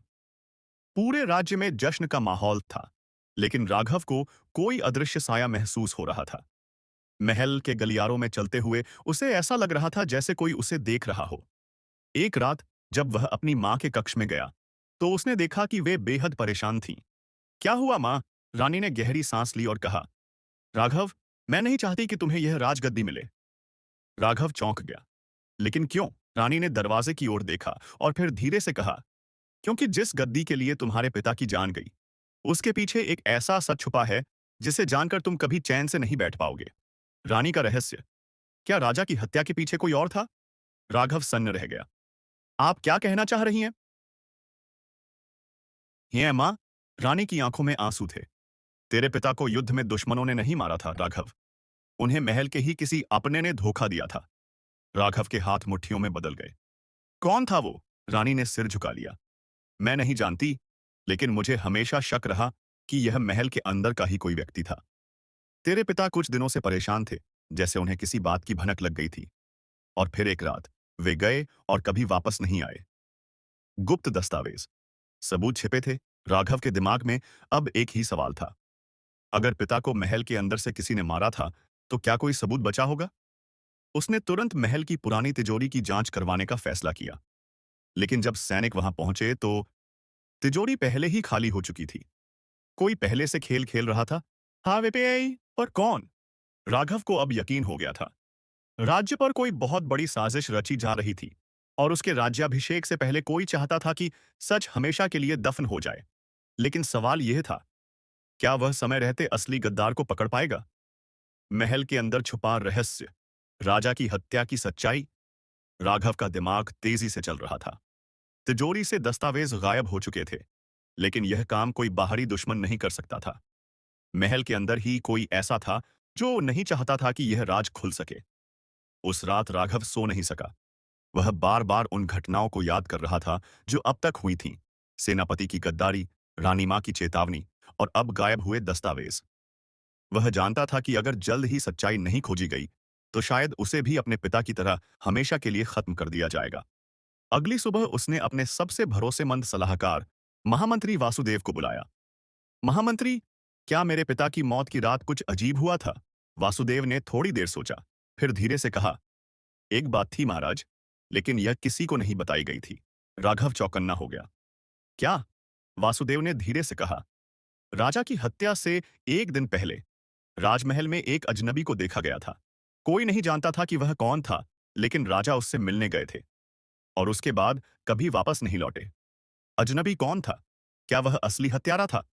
पूरे राज्य में जश्न का माहौल था, लेकिन राघव को कोई अदृश्य साया महसूस हो रहा था। महल के गलियारों में चलते हुए उसे ऐसा लग रहा था जैसे कोई उसे देख रहा हो। एक रात जब वह अपनी मां के कक्ष में गया, तो उसने देखा कि वे बेहद परेशान थीं। क्या हुआ मां? रानी ने गहरी सांस ली और कहा, राघव, मैं नहीं चाहती कि तुम्हें यह राजगद्दी मिले। राघव चौंक गया। लेकिन क्यों? रानी ने दरवाजे की ओर देखा और फिर धीरे से कहा, क्योंकि जिस गद्दी के लिए तुम्हारे पिता की जान गई, उसके पीछे एक ऐसा सच छुपा है जिसे जानकर तुम कभी चैन से नहीं बैठ पाओगे। रानी का रहस्य। क्या राजा की हत्या के पीछे कोई और था? राघव सन्न रह गया। आप क्या कहना चाह रही हैं? ये मां, रानी की आंखों में आंसू थे। तेरे पिता को युद्ध में दुश्मनों ने नहीं मारा था, राघव। उन्हें महल के ही किसी अपने ने धोखा दिया था। राघव के हाथ मुट्ठियों में बदल गए। कौन था वो? रानी ने सिर झुका लिया। मैं नहीं जानती, लेकिन मुझे हमेशा शक रहा कि यह महल के अंदर का ही कोई व्यक्ति था। तेरे पिता कुछ दिनों से परेशान थे, जैसे उन्हें किसी बात की भनक लग गई थी। और फिर एक रात वे गए और कभी वापस नहीं आए। गुप्त दस्तावेज, सबूत छिपे थे। राघव के दिमाग में अब एक ही सवाल था। अगर पिता को महल के अंदर से किसी ने मारा था, तो क्या कोई सबूत बचा होगा? उसने तुरंत महल की पुरानी तिजोरी की जांच करवाने का फैसला किया। लेकिन जब सैनिक वहां पहुंचे तो तिजोरी पहले ही खाली हो चुकी थी। कोई पहले से खेल खेल रहा था। हाँ वे पे, पर कौन? राघव को अब यकीन हो गया था। राज्य पर कोई बहुत बड़ी साजिश रची जा रही थी और उसके राज्याभिषेक से पहले कोई चाहता था कि सच हमेशा के लिए दफन हो जाए। लेकिन सवाल यह था, क्या वह समय रहते असली गद्दार को पकड़ पाएगा? महल के अंदर छुपा रहस्य, राजा की हत्या की सच्चाई। राघव का दिमाग तेजी से चल रहा था। तिजोरी से दस्तावेज गायब हो चुके थे, लेकिन यह काम कोई बाहरी दुश्मन नहीं कर सकता था। महल के अंदर ही कोई ऐसा था जो नहीं चाहता था कि यह राज खुल सके। उस रात राघव सो नहीं सका। वह बार बार उन घटनाओं को याद कर रहा था जो अब तक हुई थीं। सेनापति की गद्दारी, रानी मां की चेतावनी और अब गायब हुए दस्तावेज। वह जानता था कि अगर जल्द ही सच्चाई नहीं खोजी गई, तो शायद उसे भी अपने पिता की तरह हमेशा के लिए खत्म कर दिया जाएगा। अगली सुबह उसने अपने सबसे भरोसेमंद सलाहकार, महामंत्री वासुदेव को बुलाया। महामंत्री, क्या मेरे पिता की मौत की रात कुछ अजीब हुआ था? वासुदेव ने थोड़ी देर सोचा, फिर धीरे से कहा, एक बात थी महाराज, लेकिन यह किसी को नहीं बताई गई थी। राघव चौकन्ना हो गया। क्या? वासुदेव ने धीरे से कहा, राजा की हत्या से एक दिन पहले राजमहल में एक अजनबी को देखा गया था। कोई नहीं जानता था कि वह कौन था, लेकिन राजा उससे मिलने गए थे और उसके बाद कभी वापस नहीं लौटे। अजनबी कौन था? क्या वह असली हत्यारा था?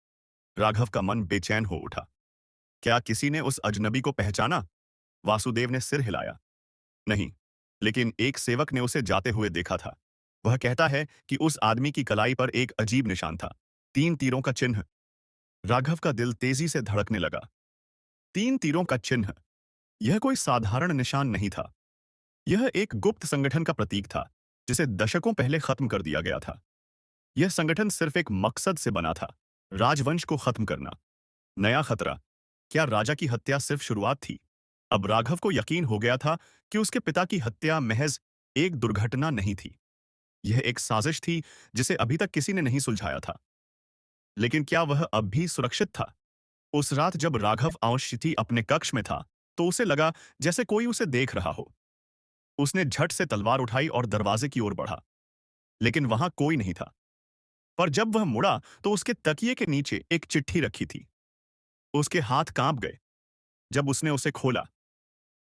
राघव का मन बेचैन हो उठा। क्या किसी ने उस अजनबी को पहचाना? वासुदेव ने सिर हिलाया। नहीं, लेकिन एक सेवक ने उसे जाते हुए देखा था। वह कहता है कि उस आदमी की कलाई पर एक अजीब निशान था, 3 तीरों का चिन्ह। राघव का दिल तेजी से धड़कने लगा। 3 तीरों का चिन्ह, यह कोई साधारण निशान नहीं था। यह एक गुप्त संगठन का प्रतीक था, जिसे दशकों पहले खत्म कर दिया गया था। यह संगठन सिर्फ एक मकसद से बना था, राजवंश को खत्म करना। नया खतरा। क्या राजा की हत्या सिर्फ शुरुआत थी? अब राघव को यकीन हो गया था कि उसके पिता की हत्या महज एक दुर्घटना नहीं थी। यह एक साजिश थी जिसे अभी तक किसी ने नहीं सुलझाया था। लेकिन क्या वह अब भी सुरक्षित था? उस रात जब राघव अवश्य अपने कक्ष में था, तो उसे लगा जैसे कोई उसे देख रहा हो। उसने झट से तलवार उठाई और दरवाजे की ओर बढ़ा, लेकिन वहां कोई नहीं था। पर जब वह मुड़ा, तो उसके तकिए के नीचे एक चिट्ठी रखी थी। उसके हाथ कांप गए जब उसने उसे खोला।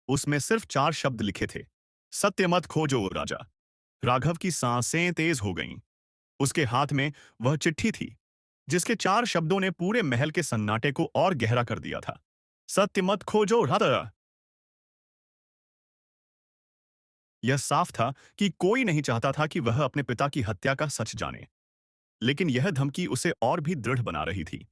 उसमें सिर्फ 4 शब्द लिखे थे, सत्य मत खोजो राजा। राघव की सांसें तेज हो गईं। उसके हाथ में वह चिट्ठी थी, जिसके 4 शब्दों ने पूरे महल के सन्नाटे को और गहरा कर दिया था। सत्य मत खोजो राजा। यह साफ था कि कोई नहीं चाहता था कि वह अपने पिता की हत्या का सच जाने। लेकिन यह धमकी उसे और भी दृढ़ बना रही थी।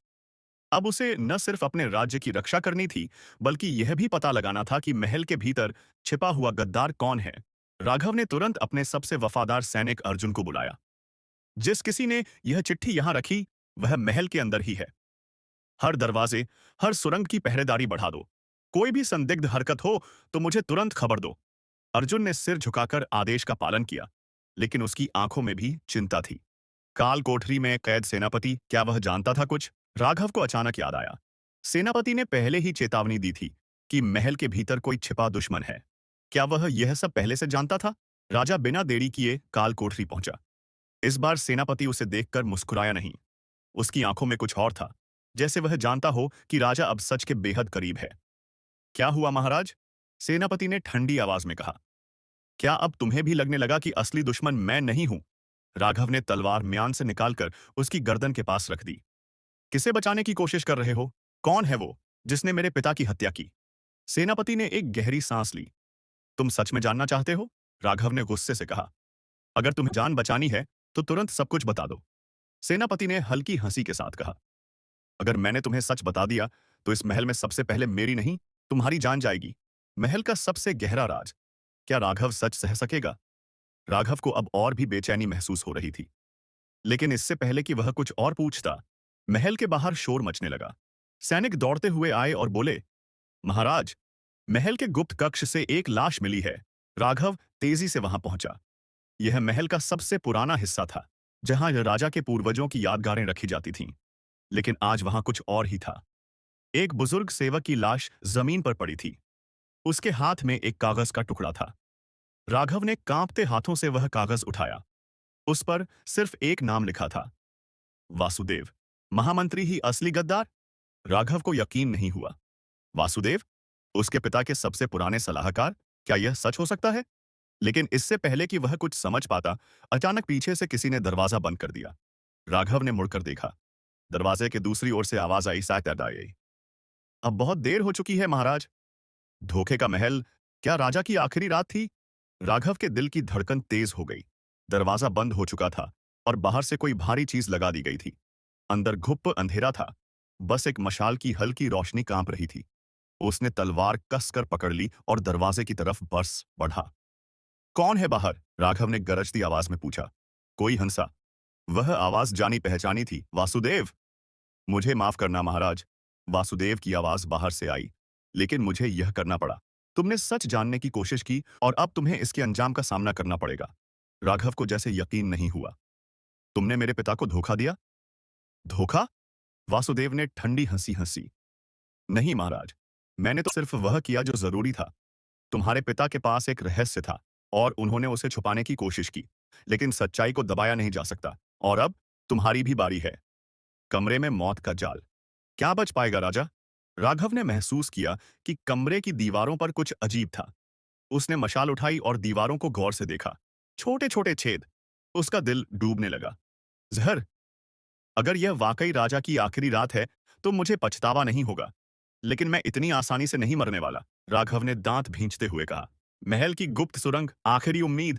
अब उसे न सिर्फ अपने राज्य की रक्षा करनी थी, बल्कि यह भी पता लगाना था कि महल के भीतर छिपा हुआ गद्दार कौन है। राघव ने तुरंत अपने सबसे वफादार सैनिक अर्जुन को बुलाया। जिस किसी ने यह चिट्ठी यहां रखी, वह महल के अंदर ही है। हर दरवाजे, हर सुरंग की पहरेदारी बढ़ा दो। कोई भी संदिग्ध हरकत हो तो मुझे तुरंत खबर दो। अर्जुन ने सिर झुकाकर आदेश का पालन किया, लेकिन उसकी आंखों में भी चिंता थी। काल कोठरी में कैद सेनापति, क्या वह जानता था कुछ? राघव को अचानक याद आया। सेनापति ने पहले ही चेतावनी दी थी कि महल के भीतर कोई छिपा दुश्मन है। क्या वह यह सब पहले से जानता था? राजा बिना देरी किए काल कोठरी पहुंचा। इस बार सेनापति उसे देखकर मुस्कुराया नहीं। उसकी आंखों में कुछ और था। जैसे वह जानता हो कि राजा अब सच के बेहद करीब है। क्या हुआ महाराज? सेनापति ने ठंडी आवाज में कहा। क्या अब तुम्हें भी लगने लगा कि असली दुश्मन मैं नहीं हूं? राघव ने तलवार म्यान से निकालकर उसकी गर्दन के पास रख दी। किसे बचाने की कोशिश कर रहे हो? कौन है वो जिसने मेरे पिता की हत्या की? सेनापति ने एक गहरी सांस ली। तुम सच में जानना चाहते हो? राघव ने गुस्से से कहा। अगर तुम्हें जान बचानी है तो तुरंत सब कुछ बता दो। सेनापति ने हल्की हंसी के साथ कहा। अगर मैंने तुम्हें सच बता दिया तो इस महल में सबसे पहले मेरी नहीं, तुम्हारी जान जाएगी। महल का सबसे गहरा राज। क्या राघव सच सह सकेगा? राघव को अब और भी बेचैनी महसूस हो रही थी। लेकिन इससे पहले कि वह कुछ और पूछता, महल के बाहर शोर मचने लगा। सैनिक दौड़ते हुए आए और बोले, महाराज, महल के गुप्त कक्ष से एक लाश मिली है। राघव तेजी से वहां पहुंचा। यह महल का सबसे पुराना हिस्सा था, जहां राजा के पूर्वजों की यादगारें रखी जाती थीं। लेकिन आज वहां कुछ और ही था। एक बुजुर्ग सेवक की लाश जमीन पर पड़ी थी। उसके हाथ में एक कागज का टुकड़ा था। राघव ने कांपते हाथों से वह कागज उठाया। उस पर सिर्फ एक नाम लिखा था, वासुदेव। महामंत्री ही असली गद्दार? राघव को यकीन नहीं हुआ। वासुदेव? उसके पिता के सबसे पुराने सलाहकार? क्या यह सच हो सकता है? लेकिन इससे पहले कि वह कुछ समझ पाता, अचानक पीछे से किसी ने दरवाजा बंद कर दिया। राघव ने मुड़कर देखा। दरवाजे के दूसरी ओर से आवाज आई, सायद आई। अब बहुत देर हो चुकी है महाराज। धोखे का महल, क्या राजा की आखिरी रात थी? राघव के दिल की धड़कन तेज हो गई। दरवाजा बंद हो चुका था और बाहर से कोई भारी चीज लगा दी गई थी। अंदर घुप अंधेरा था। बस एक मशाल की हल्की रोशनी कांप रही थी। उसने तलवार कसकर पकड़ ली और दरवाजे की तरफ बरस बढ़ा। कौन है बाहर? राघव ने गरजती आवाज में पूछा। कोई हंसा। वह आवाज जानी पहचानी थी, वासुदेव। मुझे माफ करना महाराज। वासुदेव की आवाज बाहर से आई। लेकिन मुझे यह करना पड़ा। तुमने सच जानने की कोशिश की और अब तुम्हें इसके अंजाम का सामना करना पड़ेगा। राघव को जैसे यकीन नहीं हुआ। तुमने मेरे पिता को धोखा दिया? धोखा? वासुदेव ने ठंडी हंसी हंसी। नहीं महाराज, मैंने तो सिर्फ वह किया जो जरूरी था। तुम्हारे पिता के पास एक रहस्य था और उन्होंने उसे छुपाने की कोशिश की। लेकिन सच्चाई को दबाया नहीं जा सकता। और अब तुम्हारी भी बारी है। कमरे में मौत का जाल। क्या बच पाएगा राजा? राघव ने महसूस किया कि कमरे की दीवारों पर कुछ अजीब था। उसने मशाल उठाई और दीवारों को गौर से देखा। छोटे छोटे छेद। उसका दिल डूबने लगा। जहर? अगर यह वाकई राजा की आखिरी रात है तो मुझे पछतावा नहीं होगा। लेकिन मैं इतनी आसानी से नहीं मरने वाला। राघव ने दांत भींचते हुए कहा। महल की गुप्त सुरंग, आखिरी उम्मीद,